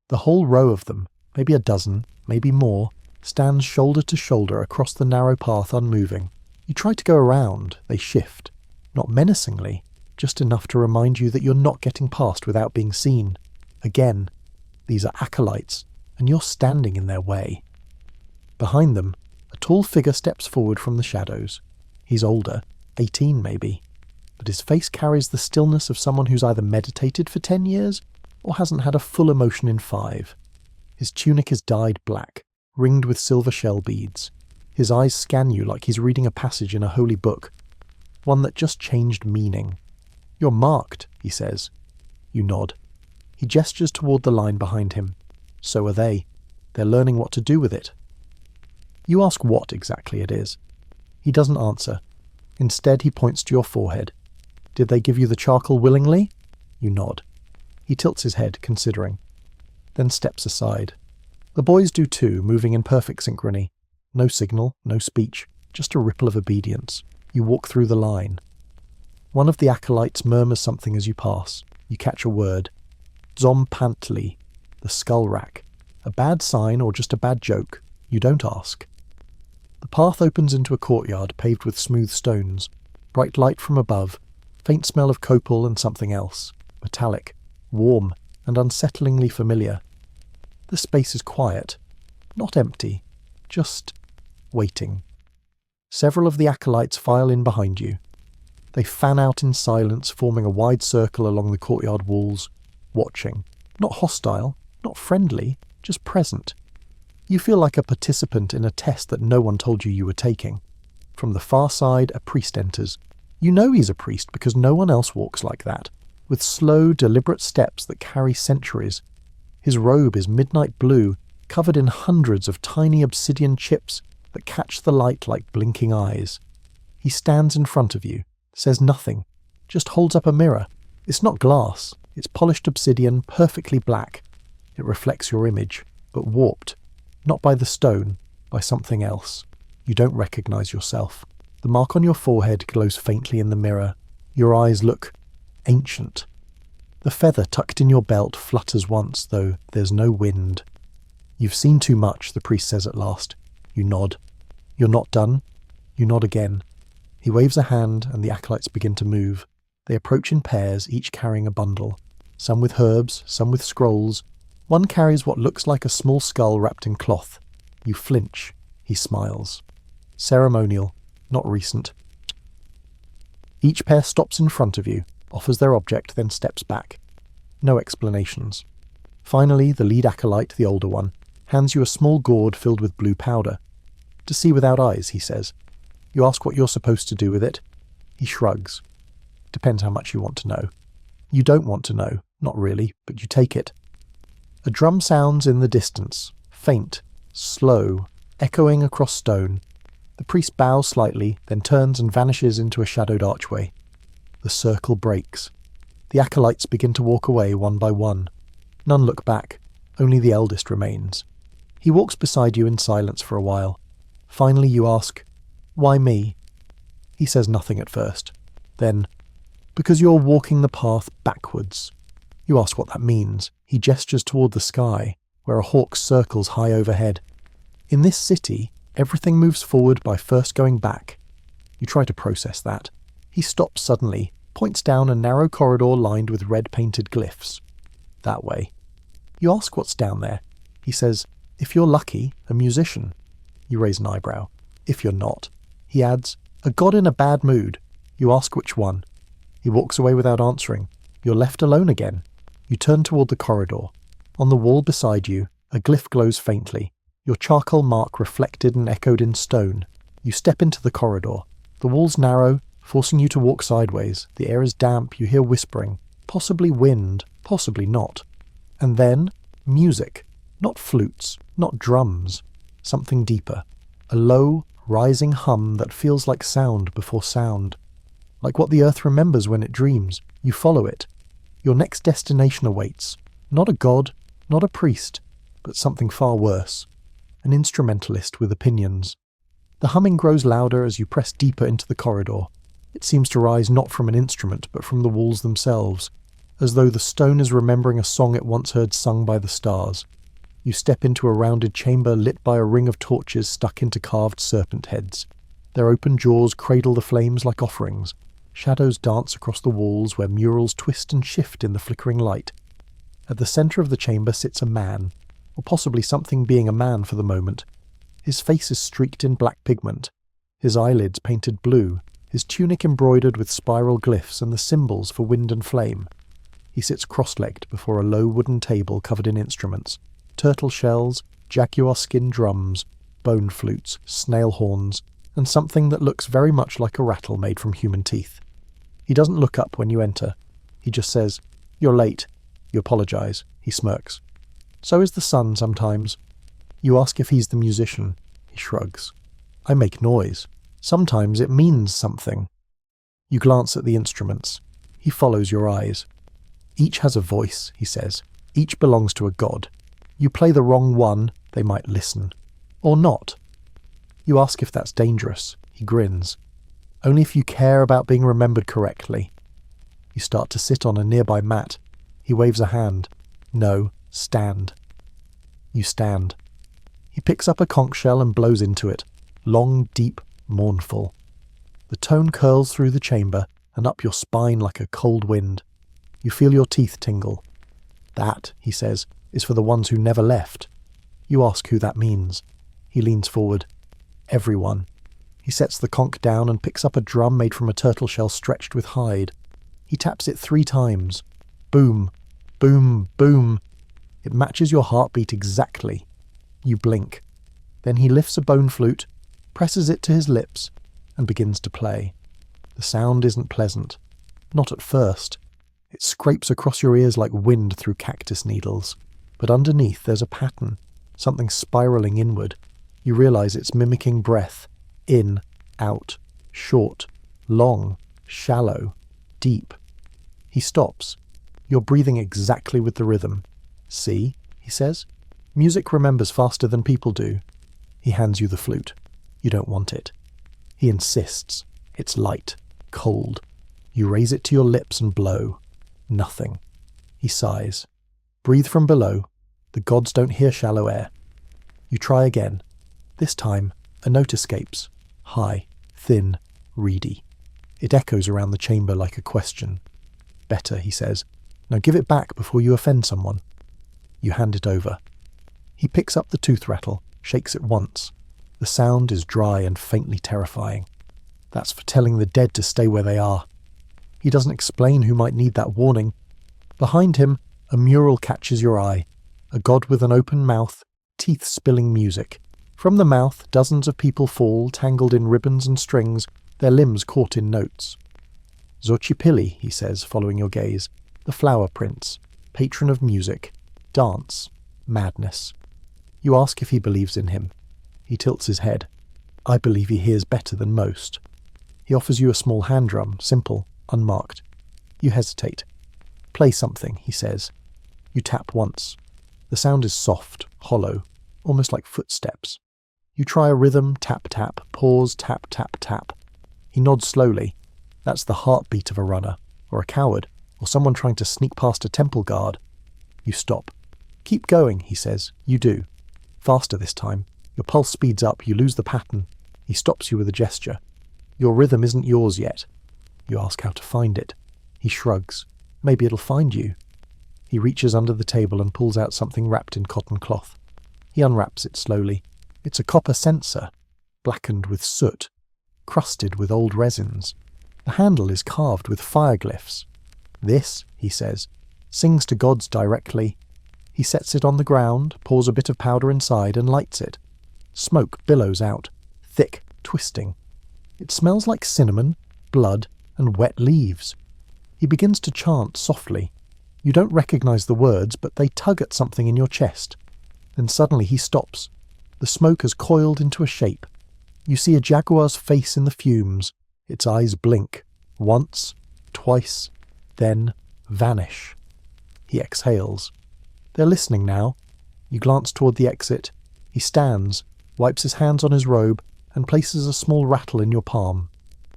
The whole row of them, maybe a dozen, maybe more, stands shoulder to shoulder across the narrow path unmoving. You try to go around, they shift. Not menacingly, just enough to remind you that you're not getting past without being seen. Again, these are acolytes, and you're standing in their way. Behind them, a tall figure steps forward from the shadows. He's older, 18 maybe, but his face carries the stillness of someone who's either meditated for 10 years or hasn't had a full emotion in 5. His tunic is dyed black, ringed with silver shell beads. His eyes scan you like he's reading a passage in a holy book, one that just changed meaning. You're marked, he says. You nod. He gestures toward the line behind him. So are they. They're learning what to do with it. You ask what exactly it is. He doesn't answer. Instead, he points to your forehead. Did they give you the charcoal willingly? You nod. He tilts his head, considering. Then steps aside. The boys do too, moving in perfect synchrony. No signal, no speech, just a ripple of obedience. You walk through the line. One of the acolytes murmurs something as you pass. You catch a word. Zompantli, the skull rack. A bad sign or just a bad joke? You don't ask. The path opens into a courtyard paved with smooth stones. Bright light from above. Faint smell of copal and something else. Metallic, warm, and unsettlingly familiar. The space is quiet. Not empty. Just waiting. Several of the acolytes file in behind you. They fan out in silence, forming a wide circle along the courtyard walls, watching. Not hostile, not friendly, just present. You feel like a participant in a test that no one told you were taking. From the far side, a priest enters. You know he's a priest because no one else walks like that, with slow, deliberate steps that carry centuries. His robe is midnight blue, covered in hundreds of tiny obsidian chips that catch the light like blinking eyes. He stands in front of you, says nothing, just holds up a mirror. It's not glass, it's polished obsidian, perfectly black. It reflects your image, but warped, not by the stone, by something else. You don't recognize yourself. The mark on your forehead glows faintly in the mirror. Your eyes look ancient. The feather tucked in your belt flutters once, though there's no wind. You've seen too much, the priest says at last. You nod. You're not done. You nod again. He waves a hand and the acolytes begin to move. They approach in pairs, each carrying a bundle. Some with herbs, some with scrolls. One carries what looks like a small skull wrapped in cloth. You flinch. He smiles. Ceremonial, not recent. Each pair stops in front of you, offers their object, then steps back. No explanations. Finally, the lead acolyte, the older one, hands you a small gourd filled with blue powder. To see without eyes, he says. You ask what you're supposed to do with it. He shrugs. Depends how much you want to know. You don't want to know, not really, but you take it. A drum sounds in the distance, faint, slow, echoing across stone. The priest bows slightly, then turns and vanishes into a shadowed archway. The circle breaks. The acolytes begin to walk away one by one. None look back. Only the eldest remains. He walks beside you in silence for a while. Finally you ask, "Why me?" He says nothing at first. Then, "Because you're walking the path backwards." You ask what that means. He gestures toward the sky, where a hawk circles high overhead. In this city, everything moves forward by first going back. You try to process that. He stops suddenly, points down a narrow corridor lined with red-painted glyphs. That way. You ask what's down there. He says, "If you're lucky, a musician." You raise an eyebrow. "If you're not." He adds, "A god in a bad mood." You ask which one. He walks away without answering. You're left alone again. You turn toward the corridor. On the wall beside you, a glyph glows faintly, your charcoal mark reflected and echoed in stone. You step into the corridor. The wall's narrow, forcing you to walk sideways. The air is damp, you hear whispering. Possibly wind, possibly not. And then, music. Not flutes, not drums. Something deeper. A low, rising hum that feels like sound before sound. Like what the earth remembers when it dreams. You follow it. Your next destination awaits. Not a god, not a priest, but something far worse. An instrumentalist with opinions. The humming grows louder as you press deeper into the corridor. It seems to rise not from an instrument, but from the walls themselves, as though the stone is remembering a song it once heard sung by the stars. You step into a rounded chamber lit by a ring of torches stuck into carved serpent heads. Their open jaws cradle the flames like offerings. Shadows dance across the walls where murals twist and shift in the flickering light. At the centre of the chamber sits a man, or possibly something being a man for the moment. His face is streaked in black pigment, his eyelids painted blue, his tunic embroidered with spiral glyphs and the symbols for wind and flame. He sits cross-legged before a low wooden table covered in instruments, turtle shells, jaguar skin drums, bone flutes, snail horns, and something that looks very much like a rattle made from human teeth. He doesn't look up when you enter. He just says, "You're late." You apologise. He smirks. "So is the sun sometimes." You ask if he's the musician. He shrugs. "I make noise. Sometimes it means something." You glance at the instruments. He follows your eyes. "Each has a voice," he says. "Each belongs to a god. You play the wrong one, they might listen. Or not." You ask if that's dangerous. He grins. Only if you care about being remembered correctly. You start to sit on a nearby mat. He waves a hand. No, stand. You stand. He picks up a conch shell and blows into it. Long, deep, mournful. The tone curls through the chamber and up your spine like a cold wind. You feel your teeth tingle. That, he says, is for the ones who never left. You ask who that means. He leans forward. Everyone. He sets the conch down and picks up a drum made from a turtle shell stretched with hide. He taps it 3 times. Boom, boom, boom. It matches your heartbeat exactly. You blink. Then he lifts a bone flute, presses it to his lips, and begins to play. The sound isn't pleasant. Not at first. It scrapes across your ears like wind through cactus needles. But underneath there's a pattern, something spiraling inward. You realize it's mimicking breath. In, out, short, long, shallow, deep. He stops. You're breathing exactly with the rhythm. See, he says. Music remembers faster than people do. He hands you the flute. You don't want it. He insists. It's light, cold. You raise it to your lips and blow. Nothing. He sighs. Breathe from below. The gods don't hear shallow air. You try again. This time, a note escapes. High, thin, reedy. It echoes around the chamber like a question. Better, he says. Now give it back before you offend someone. You hand it over. He picks up the tooth rattle, shakes it once. The sound is dry and faintly terrifying. That's for telling the dead to stay where they are. He doesn't explain who might need that warning. Behind him, a mural catches your eye. A god with an open mouth, teeth spilling music. From the mouth, dozens of people fall, tangled in ribbons and strings, their limbs caught in notes. Xochipilli, he says, following your gaze. The flower prince, patron of music, dance, madness. You ask if he believes in him. He tilts his head. I believe he hears better than most. He offers you a small hand drum, simple, unmarked. You hesitate. Play something, he says. You tap once. The sound is soft, hollow, almost like footsteps. You try a rhythm, tap, tap, pause, tap, tap, tap. He nods slowly. That's the heartbeat of a runner, or a coward, or someone trying to sneak past a temple guard. You stop. Keep going, he says. You do. Faster this time. Your pulse speeds up, you lose the pattern. He stops you with a gesture. Your rhythm isn't yours yet. You ask how to find it. He shrugs. Maybe it'll find you. He reaches under the table and pulls out something wrapped in cotton cloth. He unwraps it slowly. It's a copper censer, blackened with soot, crusted with old resins. The handle is carved with fire glyphs. This, he says, sings to gods directly. He sets it on the ground, pours a bit of powder inside and lights it. Smoke billows out, thick, twisting. It smells like cinnamon, blood, and wet leaves. He begins to chant softly. You don't recognize the words, but they tug at something in your chest. Then suddenly he stops. The smoke has coiled into a shape. You see a jaguar's face in the fumes. Its eyes blink. Once, twice, then vanish. He exhales. They're listening now. You glance toward the exit. He stands, wipes his hands on his robe, and places a small rattle in your palm.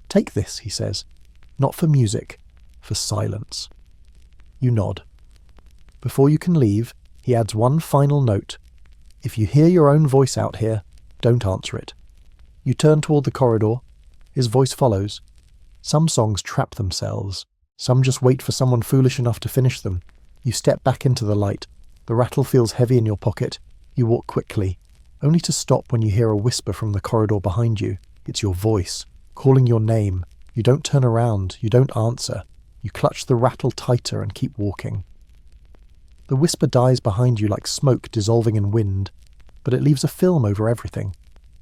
Take this, he says. Not for music, for silence. You nod. Before you can leave, he adds one final note. If you hear your own voice out here, don't answer it. You turn toward the corridor. His voice follows. Some songs trap themselves. Some just wait for someone foolish enough to finish them. You step back into the light. The rattle feels heavy in your pocket. You walk quickly, only to stop when you hear a whisper from the corridor behind you. It's your voice, calling your name. You don't turn around. You don't answer. You clutch the rattle tighter and keep walking. The whisper dies behind you like smoke dissolving in wind, but it leaves a film over everything.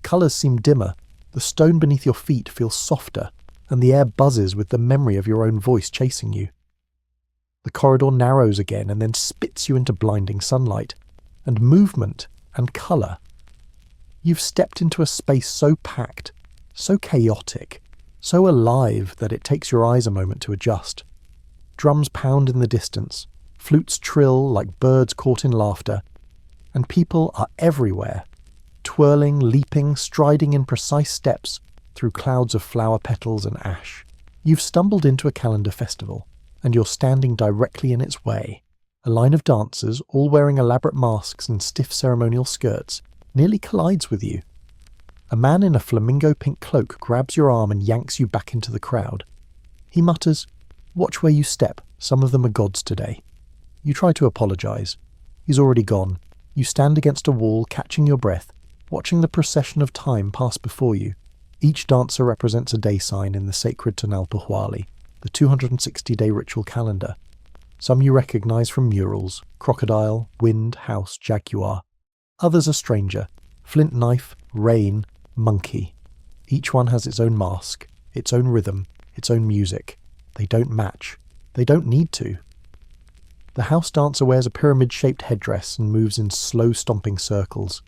Colours seem dimmer. The stone beneath your feet feels softer, and the air buzzes with the memory of your own voice chasing you. The corridor narrows again and then spits you into blinding sunlight, and movement and colour. You've stepped into a space so packed, so chaotic, so alive that it takes your eyes a moment to adjust. Drums pound in the distance, flutes trill like birds caught in laughter, and people are everywhere. twirling, leaping, striding in precise steps through clouds of flower petals and ash. You've stumbled into a calendar festival, and you're standing directly in its way. A line of dancers, all wearing elaborate masks and stiff ceremonial skirts, nearly collides with you. A man in a flamingo-pink cloak grabs your arm and yanks you back into the crowd. He mutters, "Watch where you step, some of them are gods today." You try to apologise. He's already gone. You stand against a wall, catching your breath, watching the procession of time pass before you. Each dancer represents a day sign in the sacred Tonalpohuali, the 260-day ritual calendar. Some you recognise from murals: crocodile, wind, house, jaguar. Others a stranger: flint knife, rain, monkey. Each one has its own mask, its own rhythm, its own music. They don't match. They don't need to. The house dancer wears a pyramid-shaped headdress and moves in slow stomping circles.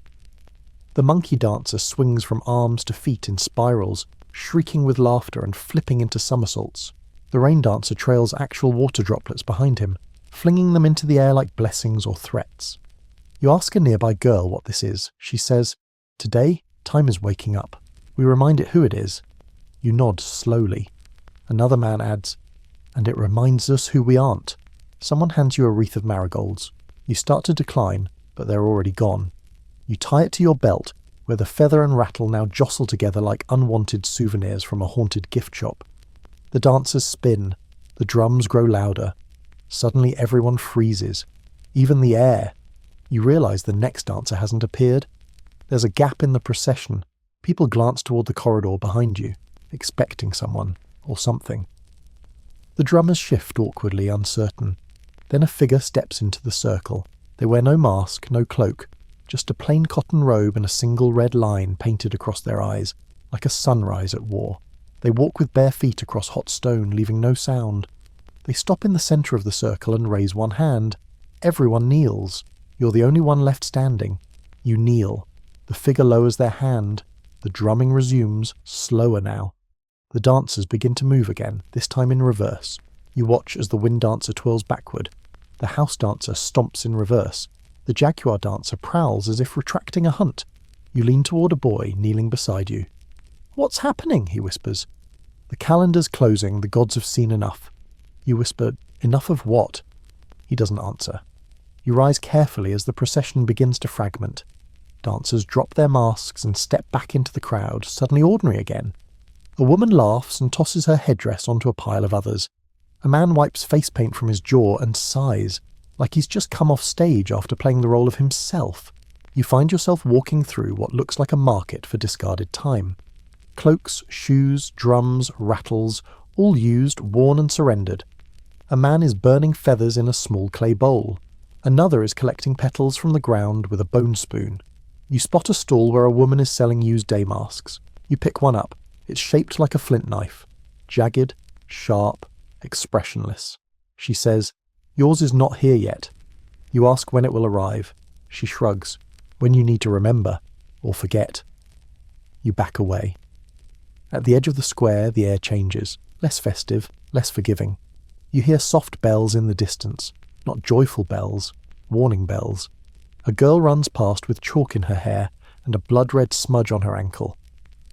The monkey dancer swings from arms to feet in spirals, shrieking with laughter and flipping into somersaults. The rain dancer trails actual water droplets behind him, flinging them into the air like blessings or threats. You ask a nearby girl what this is. She says, "Today, time is waking up. We remind it who it is." You nod slowly. Another man adds, "And it reminds us who we aren't." Someone hands you a wreath of marigolds. You start to decline, but they're already gone. You tie it to your belt, where the feather and rattle now jostle together like unwanted souvenirs from a haunted gift shop. The dancers spin. The drums grow louder. Suddenly everyone freezes. Even the air. You realise the next dancer hasn't appeared. There's a gap in the procession. People glance toward the corridor behind you, expecting someone or something. The drummers shift awkwardly, uncertain. Then a figure steps into the circle. They wear no mask, no cloak, just a plain cotton robe and a single red line painted across their eyes, like a sunrise at war. They walk with bare feet across hot stone, leaving no sound. They stop in the centre of the circle and raise one hand. Everyone kneels. You're the only one left standing. You kneel. The figure lowers their hand. The drumming resumes, slower now. The dancers begin to move again, this time in reverse. You watch as the wind dancer twirls backward. The house dancer stomps in reverse. The jaguar dancer prowls as if retracting a hunt. You lean toward a boy kneeling beside you. "What's happening?" he whispers. "The calendar's closing, the gods have seen enough." You whisper, "Enough of what?" He doesn't answer. You rise carefully as the procession begins to fragment. Dancers drop their masks and step back into the crowd, suddenly ordinary again. A woman laughs and tosses her headdress onto a pile of others. A man wipes face paint from his jaw and sighs, like he's just come off stage after playing the role of himself. You find yourself walking through what looks like a market for discarded time. Cloaks, shoes, drums, rattles, all used, worn and surrendered. A man is burning feathers in a small clay bowl. Another is collecting petals from the ground with a bone spoon. You spot a stall where a woman is selling used day masks. You pick one up. It's shaped like a flint knife. Jagged, sharp, expressionless. She says, "Yours is not here yet." You ask when it will arrive. She shrugs. "When you need to remember, or forget." You back away. At the edge of the square, the air changes. Less festive, less forgiving. You hear soft bells in the distance. Not joyful bells, warning bells. A girl runs past with chalk in her hair and a blood-red smudge on her ankle.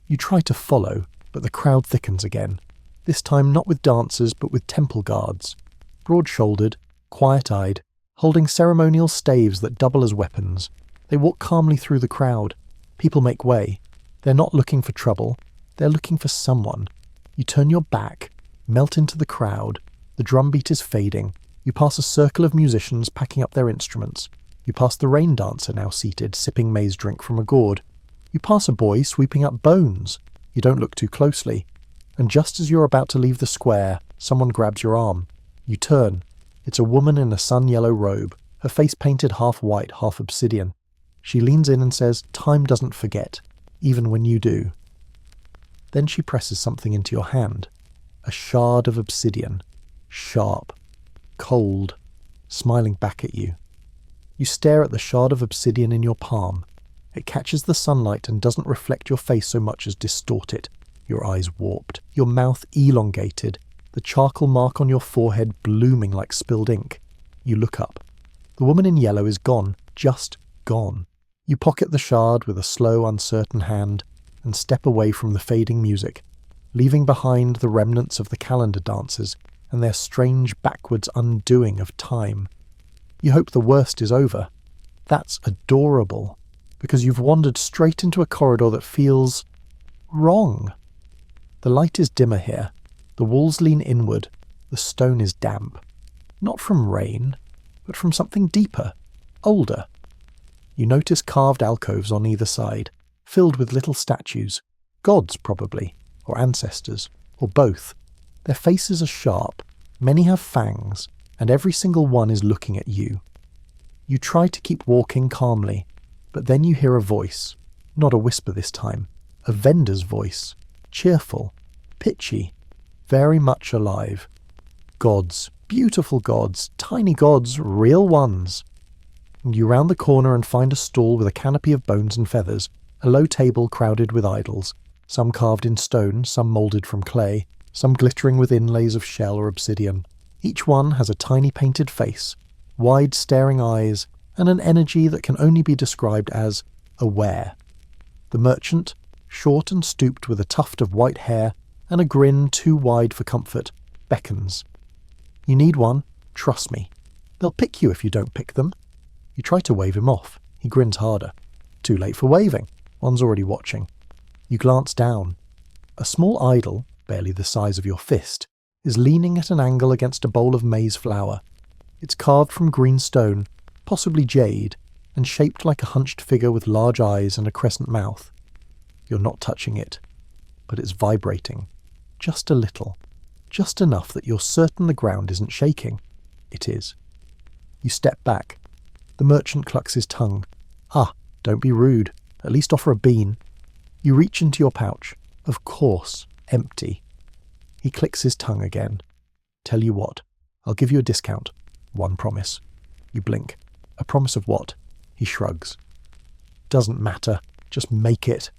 You try to follow, but the crowd thickens again. This time not with dancers, but with temple guards. Broad-shouldered, quiet-eyed, holding ceremonial staves that double as weapons. They walk calmly through the crowd. People make way. They're not looking for trouble. They're looking for someone. You turn your back, melt into the crowd. The drumbeat is fading. You pass a circle of musicians packing up their instruments. You pass the rain dancer now seated, sipping maize drink from a gourd. You pass a boy sweeping up bones. You don't look too closely. And just as you're about to leave the square, someone grabs your arm. You turn. It's a woman in a sun-yellow robe, her face painted half white, half obsidian. She leans in and says, "Time doesn't forget, even when you do." Then she presses something into your hand. A shard of obsidian. Sharp. Cold. Smiling back at you. You stare at the shard of obsidian in your palm. It catches the sunlight and doesn't reflect your face so much as distort it. Your eyes warped. Your mouth elongated. The charcoal mark on your forehead blooming like spilled ink. You look up. The woman in yellow is gone. Just gone. You pocket the shard with a slow, uncertain hand and step away from the fading music, leaving behind the remnants of the calendar dances and their strange backwards undoing of time. You hope the worst is over. That's adorable, because you've wandered straight into a corridor that feels wrong. The light is dimmer here, the walls lean inward, the stone is damp. Not from rain, but from something deeper, older. You notice carved alcoves on either side, filled with little statues, gods probably, or ancestors, or both. Their faces are sharp, many have fangs, and every single one is looking at you. You try to keep walking calmly, but then you hear a voice, not a whisper this time, a vendor's voice, cheerful, pitchy, very much alive. Gods, beautiful gods, tiny gods, real ones. You round the corner and find a stall with a canopy of bones and feathers, a low table crowded with idols, some carved in stone, some moulded from clay, some glittering with inlays of shell or obsidian. Each one has a tiny painted face, wide staring eyes, and an energy that can only be described as aware. The merchant, short and stooped with a tuft of white hair and a grin too wide for comfort, beckons. You need one, trust me. They'll pick you if you don't pick them. You try to wave him off. He grins harder. Too late for waving. One's already watching. You glance down. A small idol, barely the size of your fist, is leaning at an angle against a bowl of maize flour. It's carved from green stone, possibly jade, and shaped like a hunched figure with large eyes and a crescent mouth. You're not touching it, but it's vibrating. Just a little. Just enough that you're certain the ground isn't shaking. It is. You step back. The merchant clucks his tongue. Ah, don't be rude. At least offer a bean. You reach into your pouch. Of course, empty. He clicks his tongue again. Tell you what, I'll give you a discount. One promise. You blink. A promise of what? He shrugs. Doesn't matter. Just make it.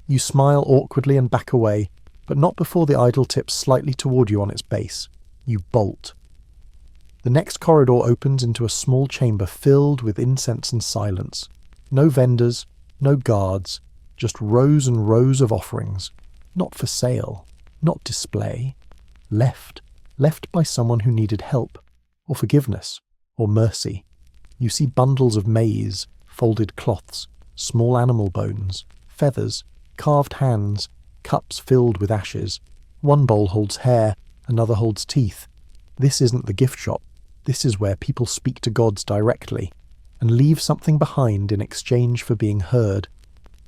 You smile awkwardly and back away, but not before the idol tips slightly toward you on its base. You bolt. The next corridor opens into a small chamber filled with incense and silence. No vendors, no guards, just rows and rows of offerings. Not for sale, not display. Left by someone who needed help, or forgiveness, or mercy. You see bundles of maize, folded cloths, small animal bones, feathers, carved hands, cups filled with ashes. One bowl holds hair, another holds teeth. This isn't the gift shop. This is where people speak to gods directly, and leave something behind in exchange for being heard.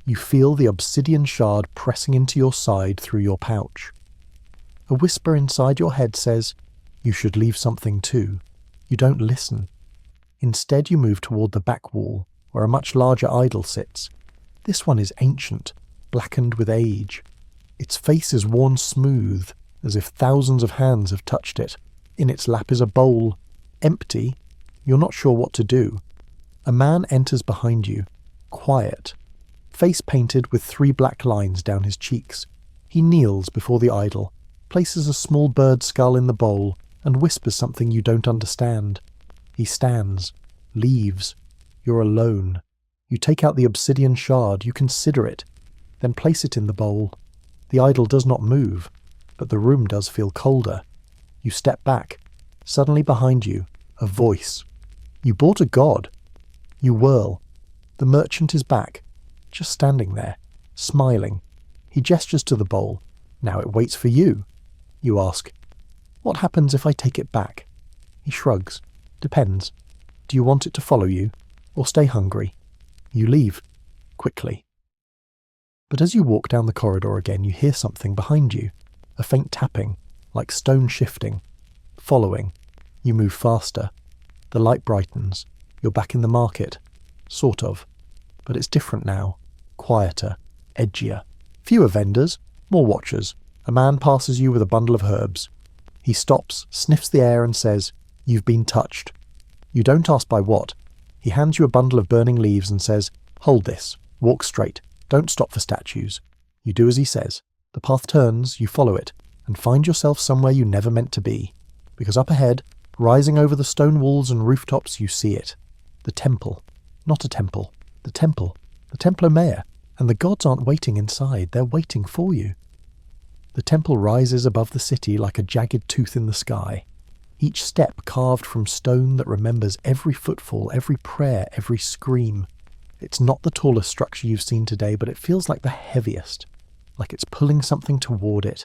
You feel the obsidian shard pressing into your side through your pouch. A whisper inside your head says, you should leave something too. You don't listen. Instead you move toward the back wall, where a much larger idol sits. This one is ancient, blackened with age. Its face is worn smooth, as if thousands of hands have touched it. In its lap is a bowl. Empty. You're not sure what to do. A man enters behind you, quiet, face painted with 3 black lines down his cheeks. He kneels before the idol, places a small bird skull in the bowl, and whispers something you don't understand. He stands, leaves. You're alone. You take out the obsidian shard, you consider it, then place it in the bowl. The idol does not move, but the room does feel colder. You step back. Suddenly behind you, a voice. You bought a god. You whirl. The merchant is back, just standing there, smiling. He gestures to the bowl. Now it waits for you. You ask, what happens if I take it back? He shrugs. Depends. Do you want it to follow you, or stay hungry? You leave, quickly. But as you walk down the corridor again, you hear something behind you, a faint tapping, like stone shifting. Following. You move faster. The light brightens. You're back in the market. Sort of. But it's different now. Quieter. Edgier. Fewer vendors. More watchers. A man passes you with a bundle of herbs. He stops, sniffs the air and says, "You've been touched." You don't ask by what. He hands you a bundle of burning leaves and says, "Hold this. Walk straight. Don't stop for statues." You do as he says. The path turns, you follow it, and find yourself somewhere you never meant to be. Because up ahead, rising over the stone walls and rooftops, you see it. The temple. Not a temple. The temple, the Templo and the gods aren't waiting inside, they're waiting for you. The temple rises above the city like a jagged tooth in the sky, each step carved from stone that remembers every footfall, every prayer, every scream. It's not the tallest structure you've seen today, but it feels like the heaviest, like it's pulling something toward it.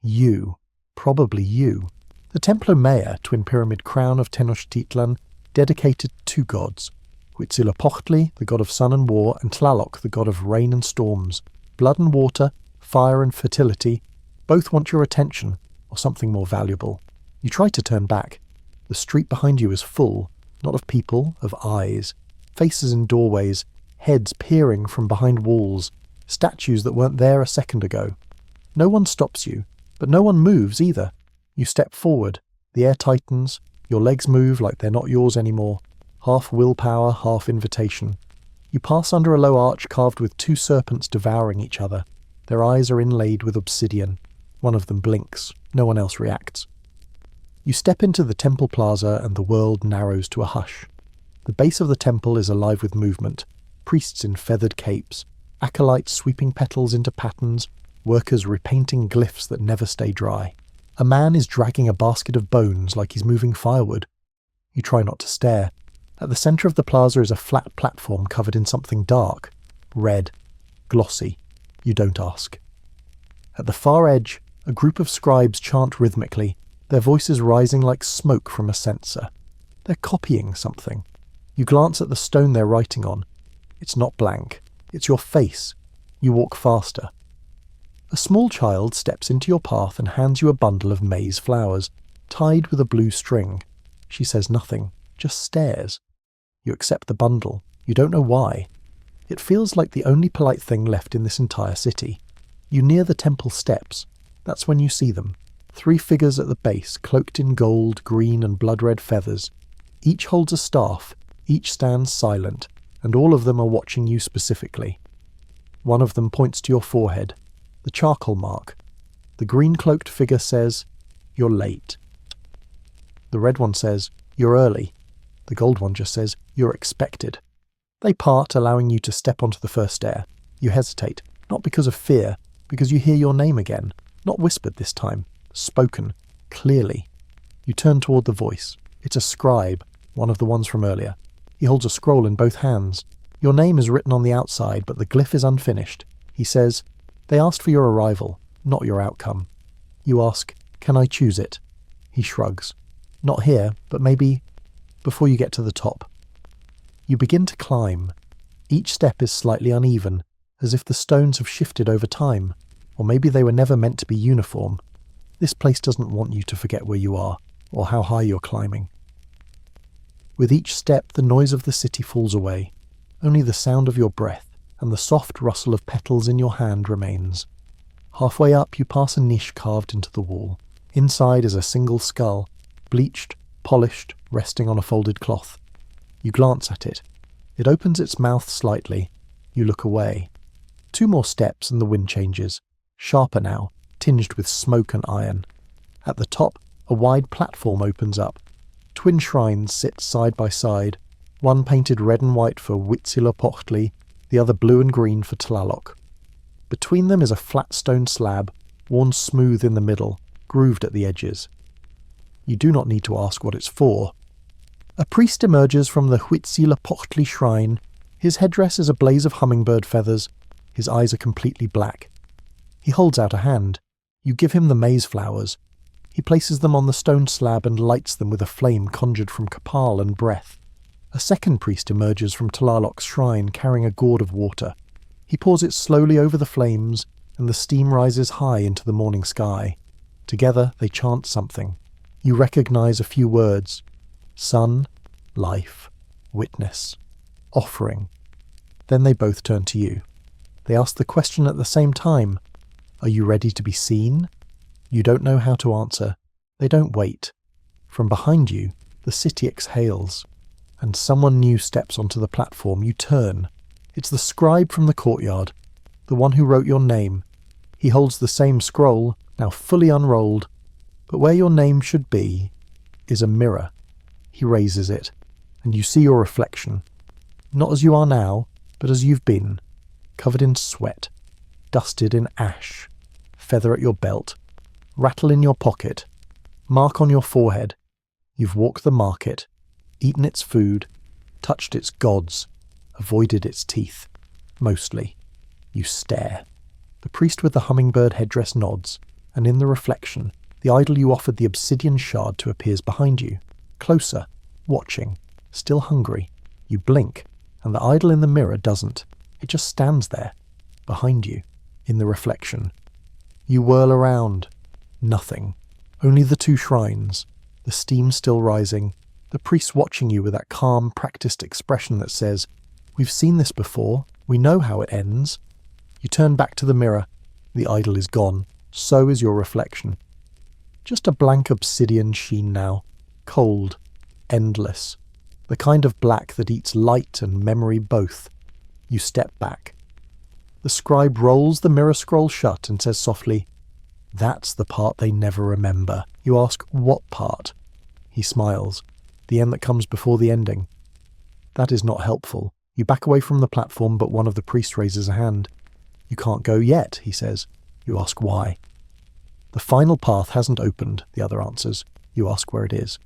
You, probably you. The Templo twin pyramid crown of Tenochtitlan, dedicated to two gods, Huitzilopochtli, the god of sun and war, and Tlaloc, the god of rain and storms, blood and water, fire and fertility. Both want your attention, or something more valuable. You try to turn back. The street behind you is full, not of people, of eyes, faces in doorways, heads peering from behind walls, statues that weren't there a second ago. No one stops you, but no one moves either. You step forward, the air tightens, your legs move like they're not yours anymore, half willpower, half invitation. You pass under a low arch carved with two serpents devouring each other. Their eyes are inlaid with obsidian. One of them blinks, no one else reacts. You step into the temple plaza and the world narrows to a hush. The base of the temple is alive with movement, priests in feathered capes, acolytes sweeping petals into patterns, workers repainting glyphs that never stay dry. A man is dragging a basket of bones like he's moving firewood. You try not to stare. At the centre of the plaza is a flat platform covered in something dark, red, glossy. You don't ask. At the far edge, a group of scribes chant rhythmically, their voices rising like smoke from a censer. They're copying something. You glance at the stone they're writing on. It's not blank. It's your face. You walk faster. A small child steps into your path and hands you a bundle of maize flowers, tied with a blue string. She says nothing, just stares. You accept the bundle. You don't know why. It feels like the only polite thing left in this entire city. You near the temple steps. That's when you see them. 3 figures at the base, cloaked in gold, green and blood-red feathers. Each holds a staff, each stands silent, and all of them are watching you specifically. One of them points to your forehead, the charcoal mark. The green-cloaked figure says, "You're late." The red one says, "You're early." The gold one just says, "You're expected." They part, allowing you to step onto the first stair. You hesitate, not because of fear, because you hear your name again, not whispered this time, spoken, clearly. You turn toward the voice. It's a scribe, one of the ones from earlier. He holds a scroll in both hands. Your name is written on the outside, but the glyph is unfinished. He says, "They asked for your arrival, not your outcome." You ask, "Can I choose it?" He shrugs. "Not here, but maybe before you get to the top." You begin to climb. Each step is slightly uneven, as if the stones have shifted over time, or maybe they were never meant to be uniform. This place doesn't want you to forget where you are, or how high you're climbing. With each step, the noise of the city falls away. Only the sound of your breath and the soft rustle of petals in your hand remains. Halfway up, you pass a niche carved into the wall. Inside is a single skull, bleached, polished, resting on a folded cloth. You glance at it. It opens its mouth slightly. You look away. 2 more steps and the wind changes, sharper now, tinged with smoke and iron. At the top, a wide platform opens up. Twin shrines sit side by side, one painted red and white for Huitzilopochtli, the other blue and green for Tlaloc. Between them is a flat stone slab, worn smooth in the middle, grooved at the edges. You do not need to ask what it's for. A priest emerges from the Huitzilopochtli shrine. His headdress is a blaze of hummingbird feathers. His eyes are completely black. He holds out a hand. You give him the maize flowers. He places them on the stone slab and lights them with a flame conjured from kapal and breath. A second priest emerges from Tlaloc's shrine carrying a gourd of water. He pours it slowly over the flames, and the steam rises high into the morning sky. Together they chant something. You recognize a few words. Sun, life, witness, offering. Then they both turn to you. They ask the question at the same time. Are you ready to be seen? You don't know how to answer. They don't wait. From behind you, the city exhales, and someone new steps onto the platform. You turn. It's the scribe from the courtyard, the one who wrote your name. He holds the same scroll, now fully unrolled, but where your name should be is a mirror. He raises it, and you see your reflection. Not as you are now, but as you've been, covered in sweat, dusted in ash, feather at your belt, rattle in your pocket, mark on your forehead, you've walked the market, eaten its food, touched its gods, avoided its teeth. Mostly, you stare. The priest with the hummingbird headdress nods, and in the reflection, the idol you offered the obsidian shard to appears behind you, closer, watching, still hungry. You blink, and the idol in the mirror doesn't. It just stands there, behind you, in the reflection. You whirl around. Nothing. Only the two shrines, the steam still rising, the priest watching you with that calm, practiced expression that says, "We've seen this before. We know how it ends." You turn back to the mirror. The idol is gone. So is your reflection. Just a blank obsidian sheen now. Cold. Endless. The kind of black that eats light and memory both. You step back. The scribe rolls the mirror scroll shut and says softly, "That's the part they never remember." You ask, "What part?" He smiles. "The end that comes before the ending." That is not helpful. You back away from the platform, but one of the priests raises a hand. "You can't go yet," he says. You ask why. "The final path hasn't opened," the other answers. You ask where it is.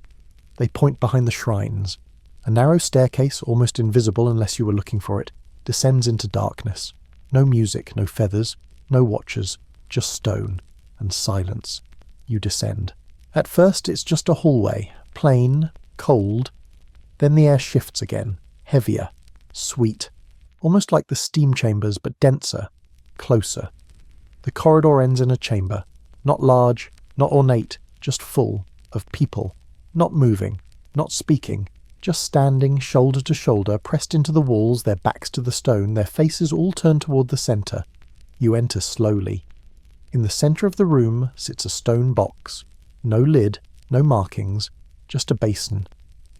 They point behind the shrines. A narrow staircase, almost invisible unless you were looking for it, descends into darkness. No music, no feathers, no watchers, just stone and silence. You descend. At first it's just a hallway, plain, cold. Then the air shifts again, heavier, sweet, almost like the steam chambers but denser, closer. The corridor ends in a chamber, not large, not ornate, just full of people, not moving, not speaking, just standing shoulder to shoulder, pressed into the walls, their backs to the stone, their faces all turned toward the centre. You enter slowly. In the centre of the room sits a stone box. No lid, no markings, just a basin.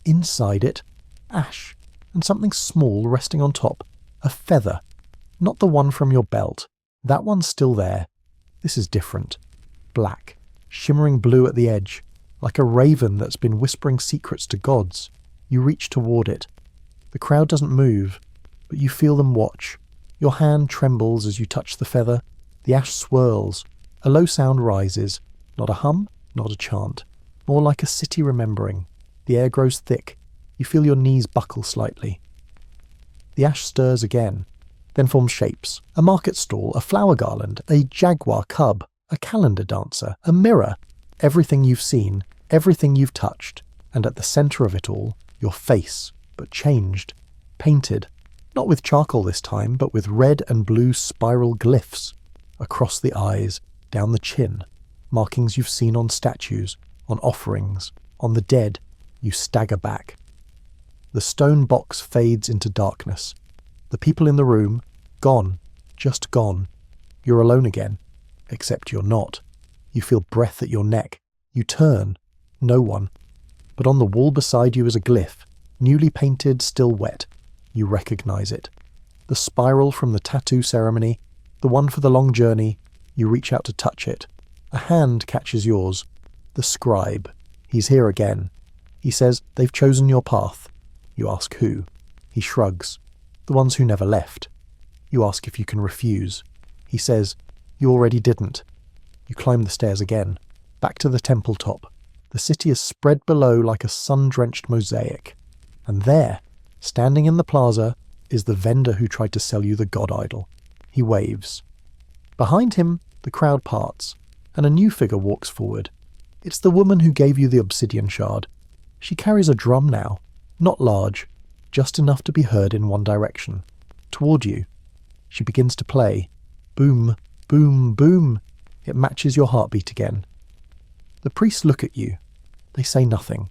Inside it, ash, and something small resting on top, a feather. Not the one from your belt. That one's still there. This is different. Black, shimmering blue at the edge, like a raven that's been whispering secrets to gods. You reach toward it. The crowd doesn't move, but you feel them watch. Your hand trembles as you touch the feather. The ash swirls. A low sound rises. Not a hum, not a chant. More like a city remembering. The air grows thick. You feel your knees buckle slightly. The ash stirs again, then forms shapes. A market stall, a flower garland, a jaguar cub, a calendar dancer, a mirror. Everything you've seen, everything you've touched. And at the centre of it all, your face, but changed, painted, not with charcoal this time, but with red and blue spiral glyphs, across the eyes, down the chin, markings you've seen on statues, on offerings, on the dead. You stagger back. The stone box fades into darkness. The people in the room, gone, just gone. You're alone again, except you're not. You feel breath at your neck. You turn, no one. But on the wall beside you is a glyph, newly painted, still wet. You recognize it. The spiral from the tattoo ceremony, the one for the long journey. You reach out to touch it. A hand catches yours. The scribe. He's here again. He says, "They've chosen your path." You ask who. He shrugs. "The ones who never left." You ask if you can refuse. He says, "You already didn't." You climb the stairs again, back to the temple top. The city is spread below like a sun-drenched mosaic. And there, standing in the plaza, is the vendor who tried to sell you the god idol. He waves. Behind him, the crowd parts, and a new figure walks forward. It's the woman who gave you the obsidian shard. She carries a drum now, not large, just enough to be heard in one direction, toward you. She begins to play. Boom, boom, boom. It matches your heartbeat again. The priests look at you. They say nothing,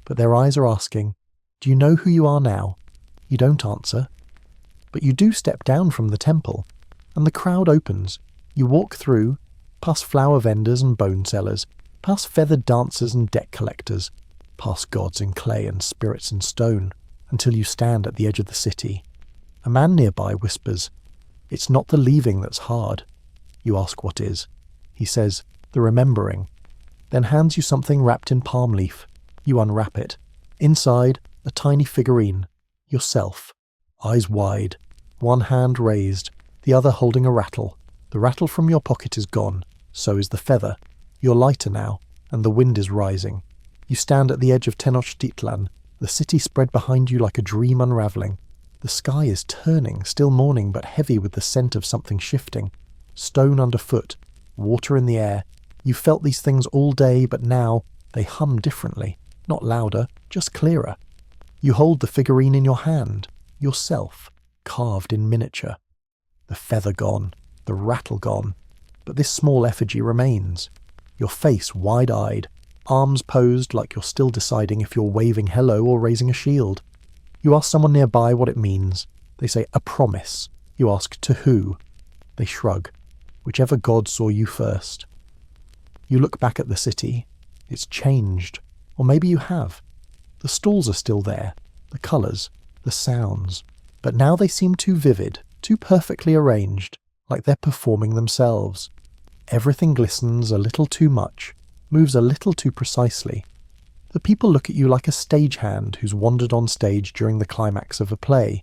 but their eyes are asking, "Do you know who you are now?" You don't answer. But you do step down from the temple, and the crowd opens. You walk through, past flower vendors and bone sellers, past feathered dancers and debt collectors, past gods in clay and spirits in stone, until you stand at the edge of the city. A man nearby whispers, "It's not the leaving that's hard." You ask what is. He says, "The remembering," then hands you something wrapped in palm leaf. You unwrap it. Inside, a tiny figurine. Yourself. Eyes wide. one hand raised, the other holding a rattle. The rattle from your pocket is gone, so is the feather. You're lighter now, and the wind is rising. You stand at the edge of Tenochtitlan, the city spread behind you like a dream unravelling. The sky is turning, still morning but heavy with the scent of something shifting. Stone underfoot, water in the air. You felt these things all day, but now they hum differently, not louder, just clearer. You hold the figurine in your hand, yourself, carved in miniature. The feather gone, the rattle gone, but this small effigy remains. Your face wide-eyed, arms posed like you're still deciding if you're waving hello or raising a shield. You ask someone nearby what it means. They say, a promise. You ask, to who? They shrug. Whichever god saw you first. You look back at the city. It's changed. Or maybe you have. The stalls are still there. The colours. The sounds. But now they seem too vivid, too perfectly arranged, like they're performing themselves. Everything glistens a little too much, moves a little too precisely. The people look at you like a stagehand who's wandered on stage during the climax of a play.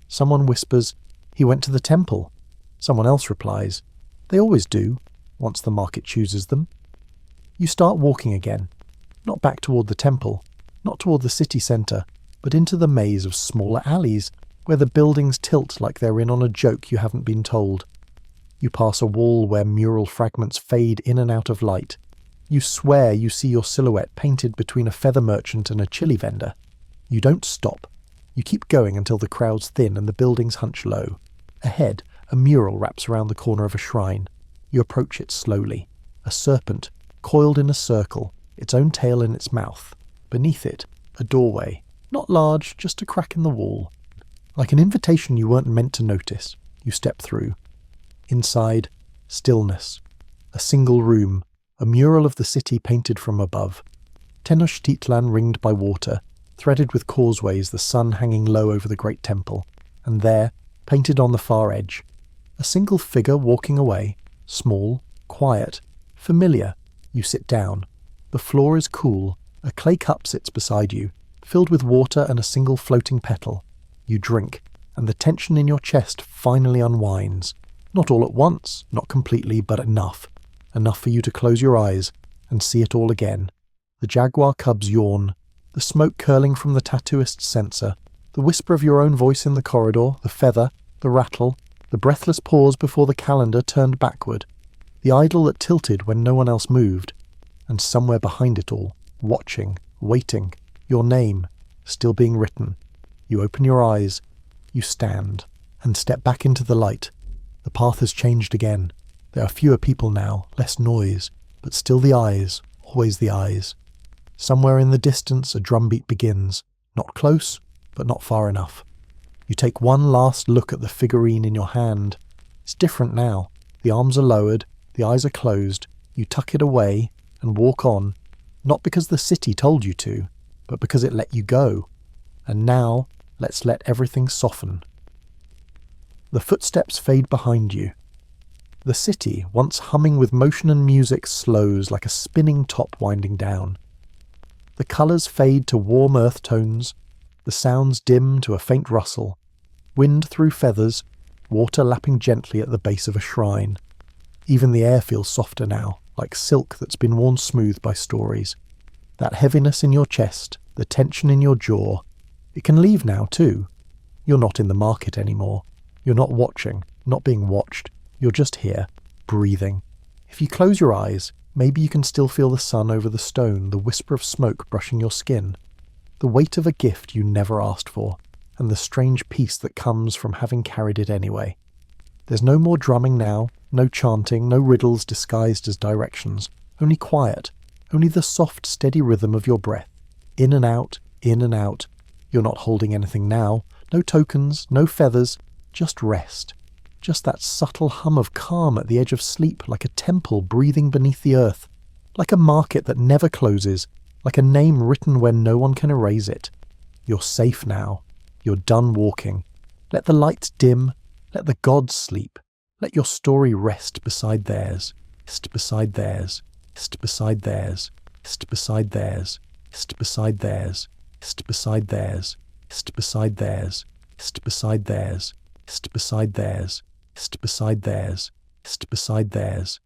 Someone whispers, he went to the temple. Someone else replies, they always do, once the market chooses them. You start walking again, not back toward the temple, not toward the city centre, but into the maze of smaller alleys, where the buildings tilt like they're in on a joke you haven't been told. You pass a wall where mural fragments fade in and out of light. You swear you see your silhouette painted between a feather merchant and a chili vendor. You don't stop. You keep going until the crowds thin and the buildings hunch low. Ahead, a mural wraps around the corner of a shrine. You approach it slowly. A serpent, coiled in a circle, its own tail in its mouth. Beneath it, a doorway. Not large, just a crack in the wall. Like an invitation you weren't meant to notice. You step through. Inside, stillness. A single room. A mural of the city painted from above. Tenochtitlan ringed by water, threaded with causeways, the sun hanging low over the great temple. And there, painted on the far edge, a single figure walking away, small, quiet, familiar. You sit down. The floor is cool. A clay cup sits beside you, filled with water and a single floating petal. You drink, and the tension in your chest finally unwinds. Not all at once, not completely, but enough. Enough for you to close your eyes and see it all again. The jaguar cubs yawn, the smoke curling from the tattooist's censer, the whisper of your own voice in the corridor, the feather, the rattle, the breathless pause before the calendar turned backward, the idol that tilted when no one else moved, and somewhere behind it all, watching, waiting, your name, still being written. You open your eyes, you stand, and step back into the light. The path has changed again. There are fewer people now, less noise, but still the eyes, always the eyes. Somewhere in the distance a drumbeat begins, not close, but not far enough. You take one last look at the figurine in your hand. It's different now. The arms are lowered, the eyes are closed. You tuck it away and walk on, not because the city told you to, but because it let you go. And now, let's let everything soften. The footsteps fade behind you. The city, once humming with motion and music, slows like a spinning top winding down. The colours fade to warm earth tones, the sounds dim to a faint rustle, wind through feathers, water lapping gently at the base of a shrine. Even the air feels softer now, like silk that's been worn smooth by stories. That heaviness in your chest, the tension in your jaw, it can leave now too. You're not in the market anymore. You're not watching, not being watched. You're just here, breathing. If you close your eyes, maybe you can still feel the sun over the stone, the whisper of smoke brushing your skin, the weight of a gift you never asked for, and the strange peace that comes from having carried it anyway. There's no more drumming now, no chanting, no riddles disguised as directions, only quiet, only the soft, steady rhythm of your breath. In and out, in and out. You're not holding anything now, no tokens, no feathers, just rest. Just that subtle hum of calm at the edge of sleep, like a temple breathing beneath the earth, like a market that never closes, like a name written where no one can erase it. You're safe now. You're done walking. Let the lights dim. Let the gods sleep. Let your story rest beside theirs. Rest beside theirs. Rest beside theirs. Rest beside theirs. Rest beside theirs. Rest beside theirs. Rest beside theirs. Rest beside theirs. beside theirs, beside theirs, beside theirs.